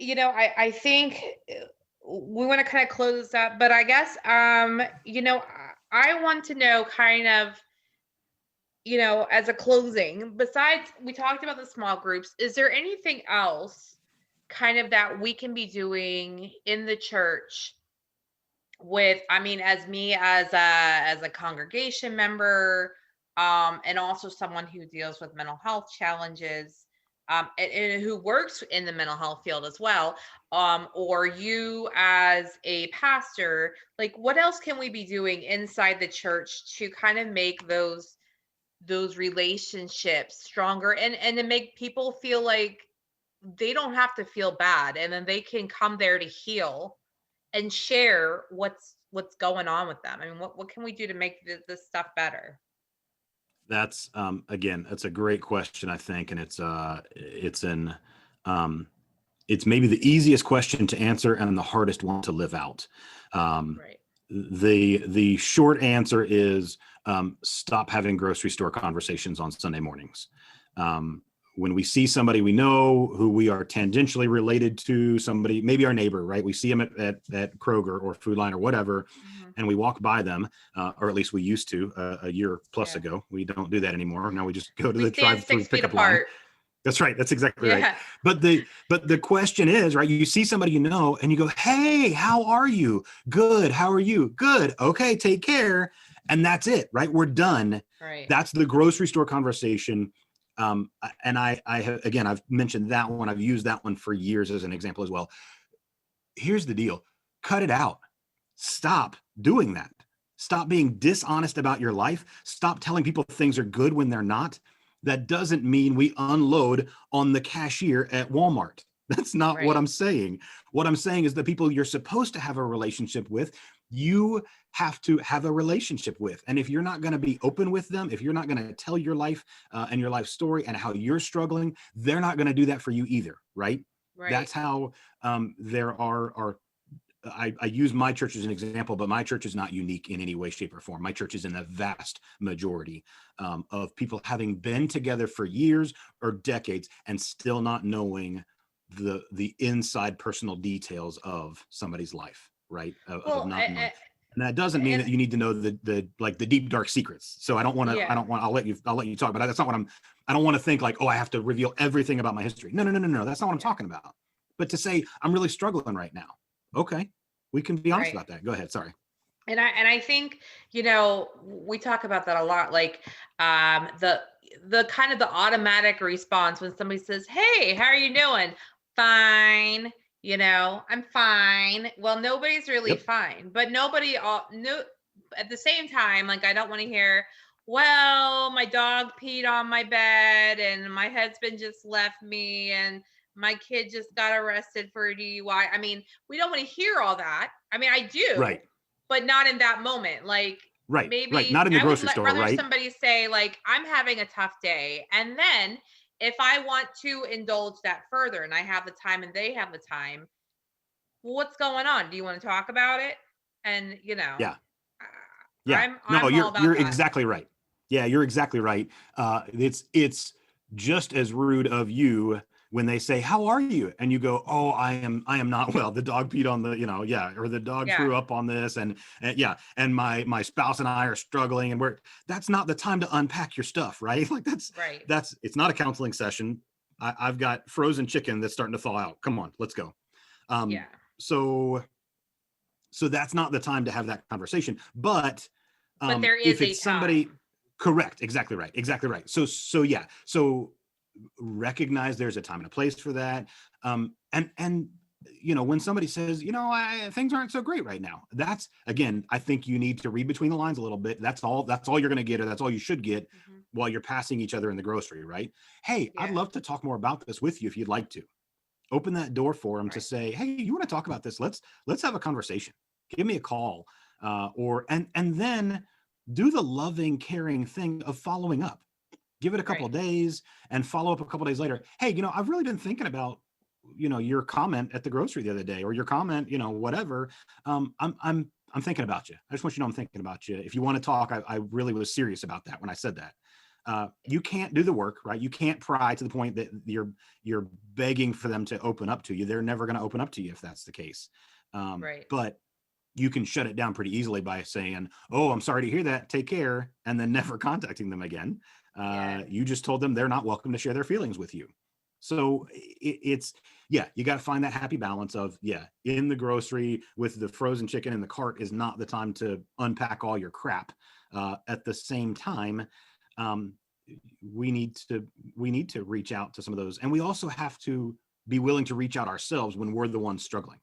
I think we want to kind of close this up, but I guess I want to know kind of, as a closing, besides we talked about the small groups, is there anything else kind of that we can be doing in the church with, I mean, as me as a congregation member, and also someone who deals with mental health challenges, and who works in the mental health field as well, or you as a pastor, like what else can we be doing inside the church to kind of make those relationships stronger, and to make people feel like they don't have to feel bad, and then they can come there to heal and share what's going on with them. I mean, what can we do to make this stuff better? That's again, that's a great question, I think, and um, it's maybe the easiest question to answer and the hardest one to live out. Um, Right. the short answer is stop having grocery store conversations on Sunday mornings. Um, when we see somebody we know who we are tangentially related to, somebody, maybe our neighbor, right? We see them at Kroger or Food Line or whatever, Hmm. and we walk by them, or at least we used to a year plus Yeah. ago. We don't do that anymore. Now we just go to We the stand drive-through 6 feet pickup line. apart. That's right. That's exactly right. Yeah. But the question is, right, you see somebody you know and you go, "Hey, how are you?" "Good. How are you?" "Good." "Okay, take care." And that's it, right? We're done. Right. That's the grocery store conversation. And I have, again, I've mentioned that one. I've used that one for years as an example as well. Here's the deal. Cut it out. Stop doing that. Stop being dishonest about your life. Stop telling people things are good when they're not. That doesn't mean we unload on the cashier at Walmart. That's not what Right. I'm saying. What I'm saying is the people you're supposed to have a relationship with, you have to have a relationship with. And if you're not going to be open with them, if you're not going to tell your life and your life story and how you're struggling, they're not going to do that for you either, right? Right. That's how there are I use my church as an example, but my church is not unique in any way, shape, or form. My church is in the vast majority of people having been together for years or decades and still not knowing the inside personal details of somebody's life, right? Of Well, not knowing. And that doesn't mean and that you need to know the deep dark secrets. So I yeah. don't want, I'll let you talk, but that's not what I don't want to think like, oh, I have to reveal everything about my history. No, no, no, no, no. That's not what I'm Yeah. talking about. But to say I'm really struggling right now. Okay, we can be honest Right. about that. Go ahead. Sorry. And I think, we talk about that a lot, like the kind of the automatic response when somebody says, "Hey, how are you doing?" "Fine." "I'm fine." Well, nobody's really Yep. fine, but nobody all no at the same time, like, I don't want to hear, well, my dog peed on my bed and my husband just left me and my kid just got arrested for a DUI. I mean, we don't want to hear all that. I mean, I do, Right. but not in that moment. Like, Right. Right. maybe Not in the I would grocery store, rather right? somebody say, like, I'm having a tough day. And then if I want to indulge that further and I have the time and they have the time, well, what's going on? Do you want to talk about it? And, Yeah. uh, Yeah. No, I'm all about you're that. exactly right. Yeah, you're exactly right. It's just as rude of you when they say, "How are you?" and you go, "Oh, I am not well. The dog peed on the, yeah, or the dog Yeah, threw up on this, and yeah, and my spouse and I are struggling, and we're that's not the time to unpack your stuff, right? Like right. that's it's not a counseling session. I've got frozen chicken that's starting to thaw out. Come on, let's go. Um, Yeah. so so that's not the time to have that conversation. But But there if is a it's somebody, time. correct, exactly right. So yeah, so recognize there's a time and a place for that. And when somebody says, things aren't so great right now, that's, again, I think you need to read between the lines a little bit. That's all you're going to get, or that's all you should get Mhm. while you're passing each other in the grocery, right? Hey, I'd Yeah, love to talk more about this with you if you'd like to. Open that door for them to right. say, hey, you want to talk about this? Let's have a conversation. Give me a call. And then do the loving, caring thing of following up. Give it a couple Right. of days and follow up a couple of days later. Hey, I've really been thinking about, your comment at the grocery the other day, or your comment, whatever. I'm thinking about you. I just want you to know I'm thinking about you. If you want to talk, I really was serious about that when I said that. You can't do the work, right? You can't pry to the point that you're begging for them to open up to you. They're never going to open up to you if that's the case. Right. But you can shut it down pretty easily by saying, "Oh, I'm sorry to hear that. Take care," and then never contacting them again. Yeah. You just told them they're not welcome to share their feelings with you. So it's, yeah, you got to find that happy balance of, yeah, in the grocery with the frozen chicken in the cart is not the time to unpack all your crap. At the same time, um, we need to reach out to some of those, and we also have to be willing to reach out ourselves when we're the ones struggling.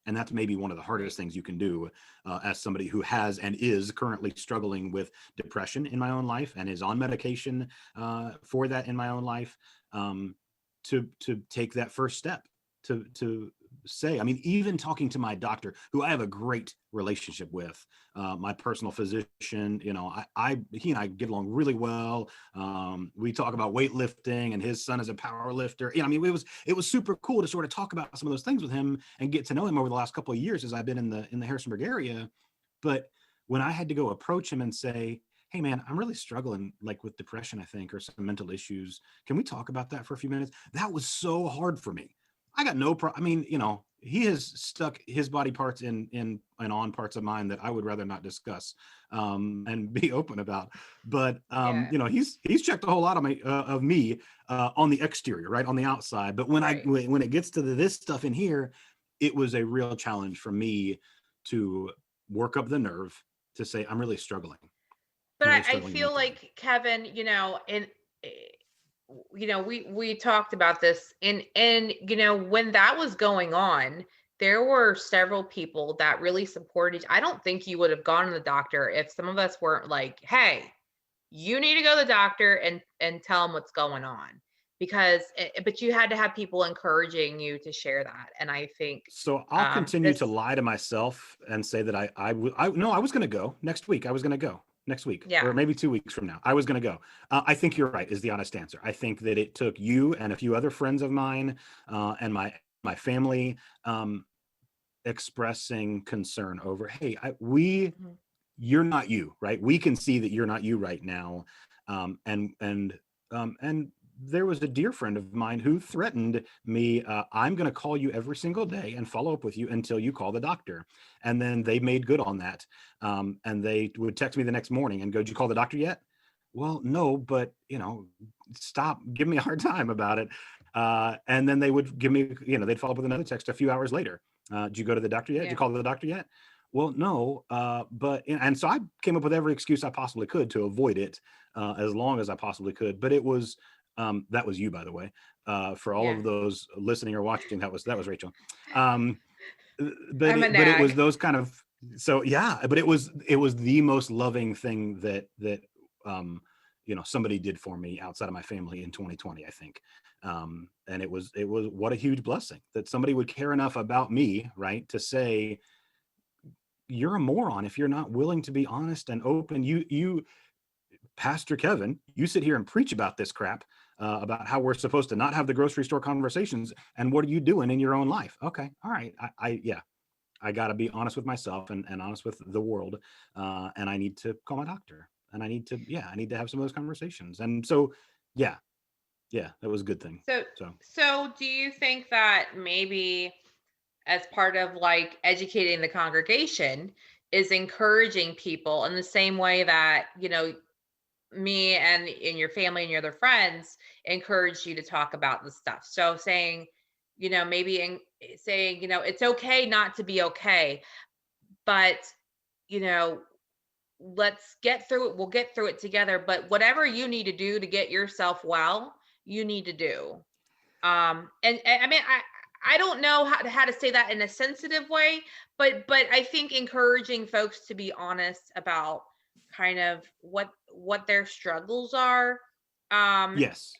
And that's maybe one of the Right. hardest things you can do, as somebody who has and is currently struggling with depression in my own life and is on medication for that in my own life. um, to take that first step, to say, I mean, even talking to my doctor, who I have a great relationship with, my personal physician, he and I get along really well. We talk about weightlifting, and his son is a power lifter. I mean, it was super cool to sort of talk about some of those things with him and get to know him over the last couple of years as I've been in the Harrisonburg area. But when I had to go approach him and say, "Hey man, I'm really struggling, like, with depression, I think, or some mental issues. Can we talk about that for a few minutes?" That was so hard for me. I got no problem. I mean, he has stuck his body parts in and on parts of mine that I would rather not discuss, and be open about. But Yeah. he's checked a whole lot of me, on the exterior, right, on the outside. But Right. when it gets to this stuff in here, it was a real challenge for me to work up the nerve to say, I'm really struggling. But I'm really I struggling feel mentally. like, Kevin, and eh, we talked about this, and when that was going on, there were several people that really supported. I don't think you would have gone to the doctor if some of us weren't like, "Hey, you need to go to the doctor and tell them what's going on," because but you had to have people encouraging you to share that. And I think So I'll continue to this lie to myself and say that no, I was going to go next week. I was going to go next week, or yeah. maybe 2 weeks from now. I was going to go. I think you're right, is the honest answer. I think that it took you and a few other friends of mine, and my family, expressing concern over, hey, Mhm. you're not you, right? We can see that you're not you right now. And there was a dear friend of mine who threatened me, I'm going to call you every single day and follow up with you until you call the doctor. And then they made good on that. And they would text me the next morning and go, did you call the doctor yet? Well, no, but stop, give me a hard time about it. And then they would give me, they'd follow up with another text a few hours later. Did you go to the doctor yet? Did you Yeah. call the doctor yet? Well, no, but and so I came up with every excuse I possibly could to avoid it, as long as I possibly could. But it was, that was you, by the way, for all Yeah. of those listening or watching. That was Rachel. Um, but I'm a it was nag. those kind of So yeah, but it was the most loving thing that um somebody did for me outside of my family in 2020, I think. And it was what a huge blessing that somebody would care enough about me, right, to say, you're a moron if you're not willing to be honest and open. You Pastor Kevin, you sit here and preach about this crap, about how we're supposed to not have the grocery store conversations, and what are you doing in your own life? Okay, all right, yeah, I got to be honest with myself and honest with the world, and I need to call my doctor, and I need to have some of those conversations. And so, yeah, yeah, that was a good thing. So, So so do you think that maybe as part of like educating the congregation is encouraging people in the same way that, me and in your family and your other friends encourage you to talk about the stuff. So saying, maybe saying, it's okay not to be okay, but, you know, let's get through it. We'll get through it together. But whatever you need to do to get yourself well, you need to do. And I mean, I don't know how to say that in a sensitive way, but I think encouraging folks to be honest about kind of what their struggles are. Um, yes,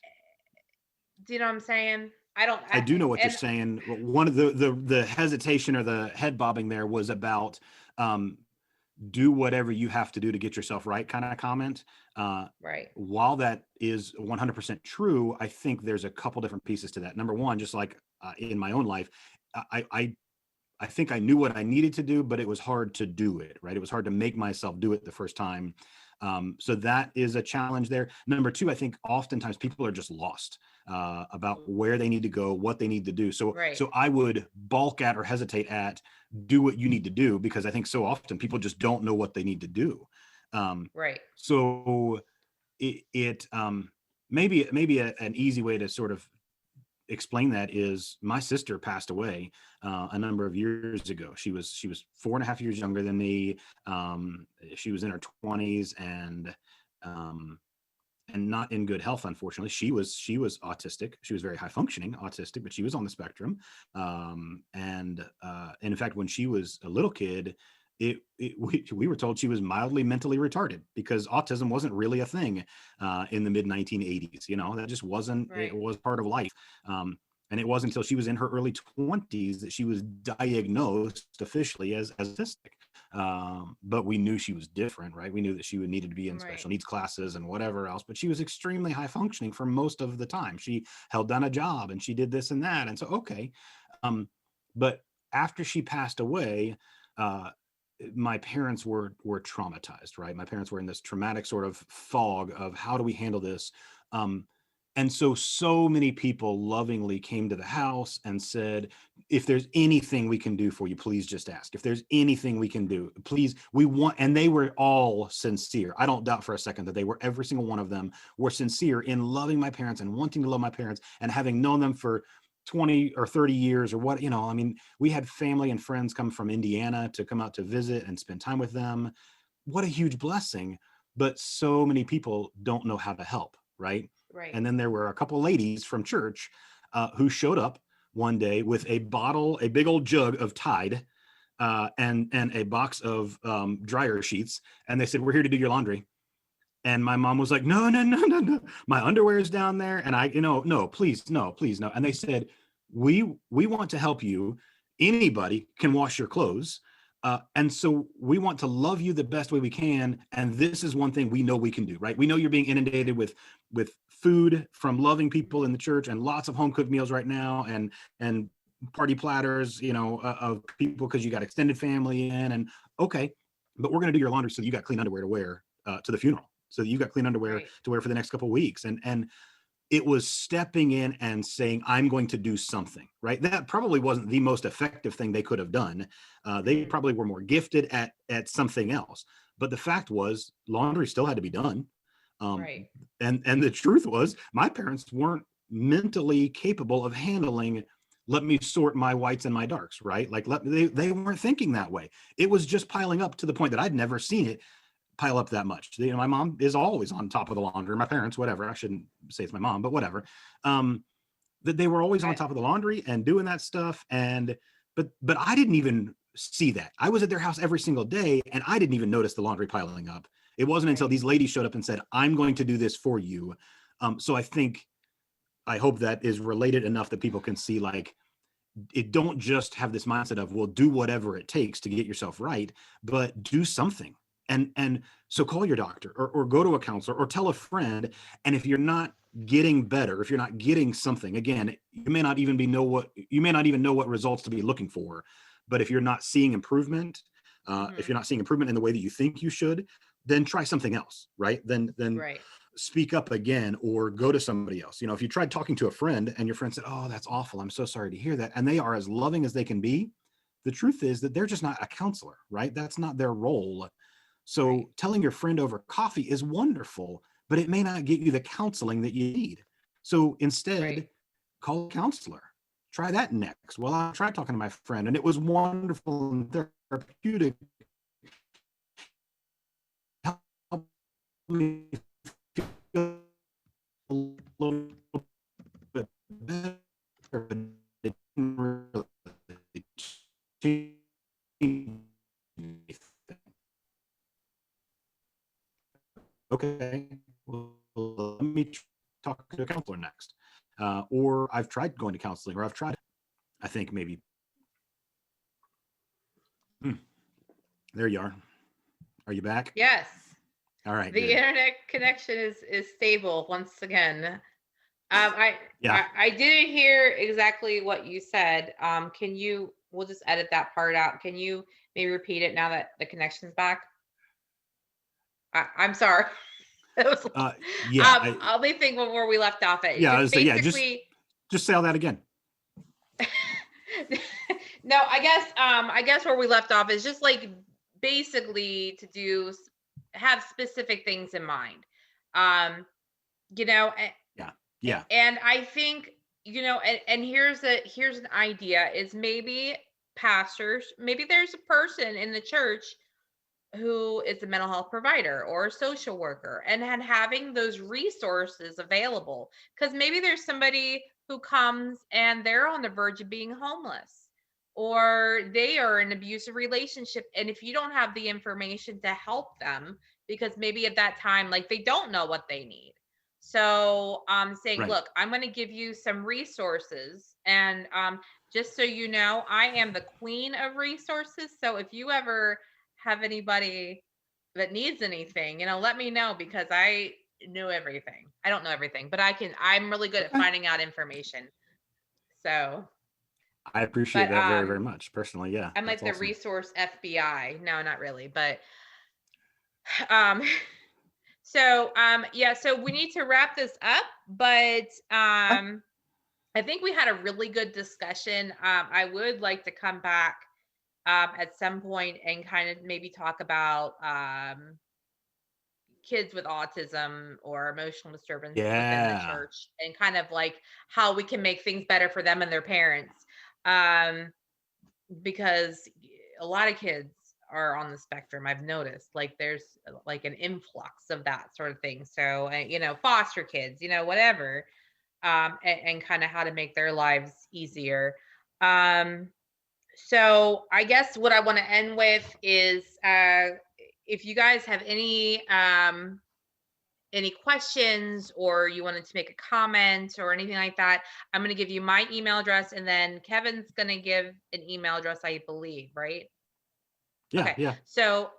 do you know what I'm saying? I don't. I do know what you're And saying. One of the hesitation or the head bobbing there was about, um, do whatever you have to do to get yourself right kind of comment. Uh, right, while that is 100% true, I think there's a couple different pieces to that. Number one, just like in my own life, I, I I think I knew what I needed to do, but it was hard to do it, right? It was hard to make myself do it the first time. So that is a challenge there. Number two, I think oftentimes people are just lost about where they need to go, what they need to do. So, right, so I would balk at or hesitate at do what you need to do, because I think so often people just don't know what they need to do. Um, right. so it maybe an easy way to sort of explain that is my sister passed away a number of years ago. She was 4.5 years younger than me. She was in her 20s um, and not in good health. Unfortunately, she was autistic. She was very high functioning autistic, but she was on the spectrum. And in fact, when she was a little kid, we were told she was mildly mentally retarded because autism wasn't really a thing in the mid 1980s. That just wasn't. It Right. was part of life. And it wasn't until she was in her early 20s that she was diagnosed officially as autistic. But we knew she was different, right? We knew that she would needed to be in Right. special needs classes and whatever else, but she was extremely high functioning for most of the time. She held down a job and she did this and that. And so, okay. Um, but after she passed away, uh, my parents were traumatized, right? My parents were in this traumatic sort of fog of how do we handle this? Um, and so many people lovingly came to the house and said, if there's anything we can do for you, please just ask. If there's anything we can do, please, we want. And they were all sincere. I don't doubt for a second that they were, every single one of them were sincere in loving my parents and wanting to love my parents and having known them for 20 or 30 years or what. I mean, we had family and friends come from Indiana to come out to visit and spend time with them. What a huge blessing. But so many people don't know how to help, right? Right. And then there were a couple ladies from church who showed up one day with a bottle, a big old jug of Tide, and a box of dryer sheets, and they said, "We're here to do your laundry." And my mom was like, "No, no, no, no, no. My underwear is down there." And no, please, no, please, no. And they said, "We want to help you. Anybody can wash your clothes. And so we want to love you the best way we can. And this is one thing we know we can do, right? We know you're being inundated with food from loving people in the church and lots of home cooked meals right now, and party platters, of people because you got extended family in. And okay, but we're going to do your laundry so you got clean underwear to wear to the funeral, so that you got clean underwear Right. to wear for the next couple of weeks." And it was stepping in and saying, "I'm going to do something," right? That probably wasn't the most effective thing they could have done. They Mm, probably were more gifted at something else. But the fact was, laundry still had to be done. Um, right. and the truth was, my parents weren't mentally capable of handling, let me sort my whites and my darks, right? Like, they weren't thinking that way. It was just piling up to the point that I'd never seen it pile up that much. My mom is always on top of the laundry. My parents, whatever. I shouldn't say it's my mom, but whatever. That they were always on I top of the laundry and doing that stuff. And but I didn't even see that. I was at their house every single day and I didn't even notice the laundry piling up. It wasn't until Right. these ladies showed up and said, I'm going to do this for you. So I hope that is related enough that people can see, like, it don't just have this mindset of, well, do whatever it takes to get yourself right, but do something. And so call your doctor, or go to a counselor, or tell a friend. And if you're not getting better, if you're not getting something, again, you may not even know what results to be looking for. But if you're not seeing improvement, if Hmm. you're not seeing improvement in the way that you think you should, then try something else, right? Then Right. speak up again, or go to somebody else. If you tried talking to a friend and your friend said, oh, that's awful, I'm so sorry to hear that, and they are as loving as they can be, the truth is that they're just not a counselor, right? That's not their role. Right. So telling your friend over coffee is wonderful, but it may not get you the counseling that you need. So Right. instead, call a counselor. Try that next. Well, I tried talking to my friend and it was wonderful and therapeutic. Help me feel a little bit better, but it didn't really change anything. Okay, well, let me talk to a counselor next. Or I've tried going to counseling, or I've tried, I think maybe, hmm, there you are. Are you back? Yes. All right, The good. internet connection is stable once again. I, Yeah. I didn't hear exactly what you said. Can you? We'll just edit that part out. Can you maybe repeat it now that the connection's back? I'm sorry. It was, Uh, yeah. I, I'll be thinking where we left off at. yeah. I Just was say, yeah, basically, just say all that again. no, I guess where we left off is just like basically to have specific things in mind. Um, you know, Yeah. Yeah. and I think, and here's an idea is maybe pastors, maybe there's a person in the church who is a mental health provider or a social worker, and having those resources available, because maybe there's somebody who comes and they're on the verge of being homeless, or they are in an abusive relationship, and if you don't have the information to help them, because maybe at that time, like, they don't know what they need. So saying, Right. look, I'm going to give you some resources, and just so you know, I am the queen of resources. So if you ever have anybody that needs anything, let me know, because I know everything. I don't know everything, but I'm really good at Okay. finding out information. So, I appreciate but that very, very much. Personally, yeah, I'm that's like the awesome. resource FBI. No, not really, but um yeah, so we need to wrap this up, but Okay. I think we had a really good discussion. I would like to come back at some point and kind of maybe talk about kids with autism or emotional disturbance within the Yeah. church, and kind of like how we can make things better for them and their parents. Um, because a lot of kids are on the spectrum. I've noticed, like, there's like an influx of that sort of thing. So, foster kids, whatever, and kind of how to make their lives easier. Um, so I guess what I want to end with is, if you guys have any questions, or you wanted to make a comment or anything like that, I'm going to give you my email address, and then Kevin's going to give an email address, I believe, right? Yeah. Okay. Yeah. So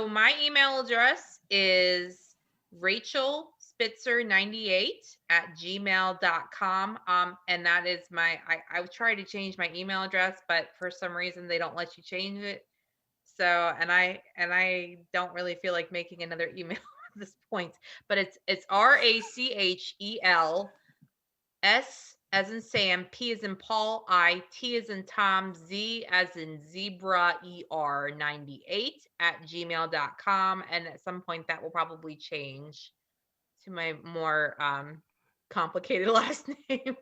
my email address is Rachel Spitzer 98 at gmail.com. And that is I've tried to change my email address, but for some reason they don't let you change it. So, and I don't really feel like making another email at this point, but it's RACHEL as in Sam, P as in Paul, I, T as in Tom, Z as in Zebra, ER98 at gmail.com. And at some point that will probably change to my more complicated last name.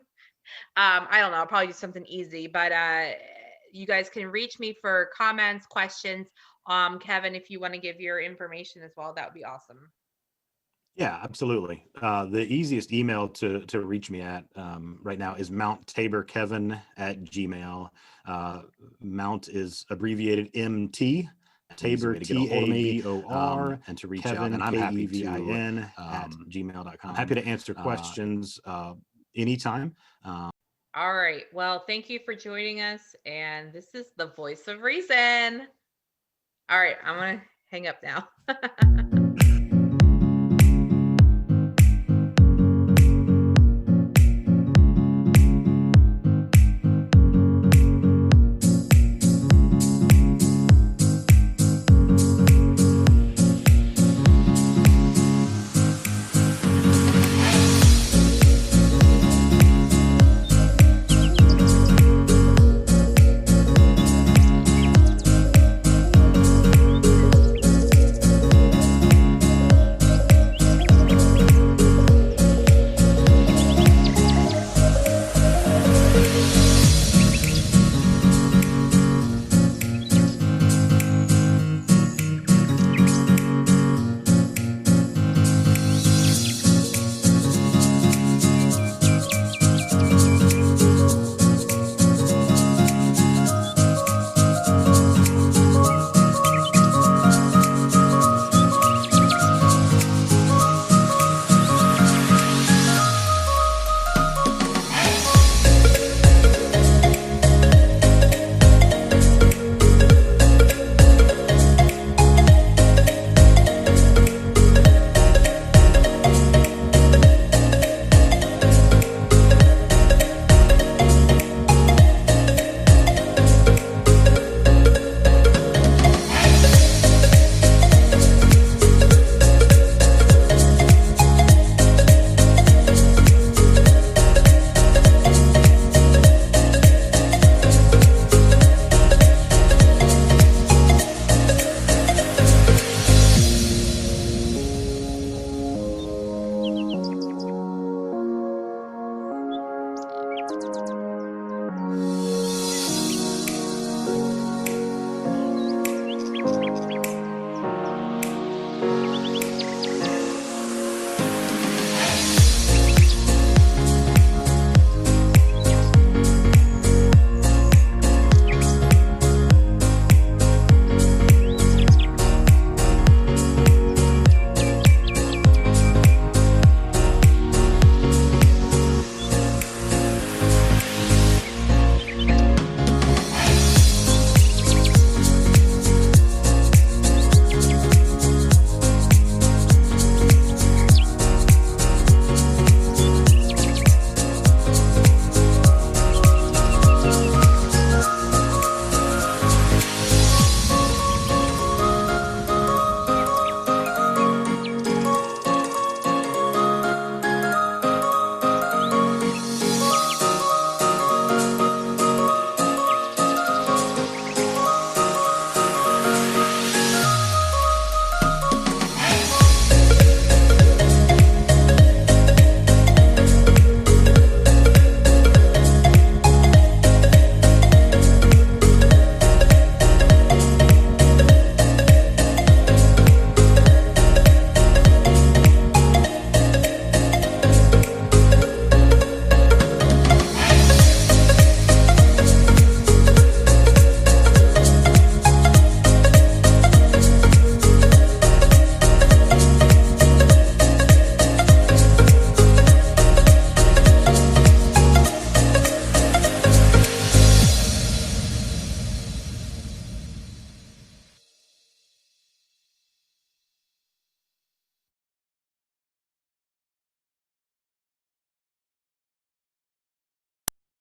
I don't know, I'll probably do something easy, but you guys can reach me for comments, questions. Kevin, if you want to give your information as well, that would be awesome. Yeah, absolutely. The easiest email to reach me at right now is mounttaborkevin@gmail. Mount is abbreviated MT. Tabor, way to get a hold of me, Tabor, and to reach out. Kevin, And I'm happy to, Kevin at I'm gmail.com. happy to Answer questions anytime. All right. Well, thank you for joining us. And this is the voice of reason. All right. I'm going to hang up now.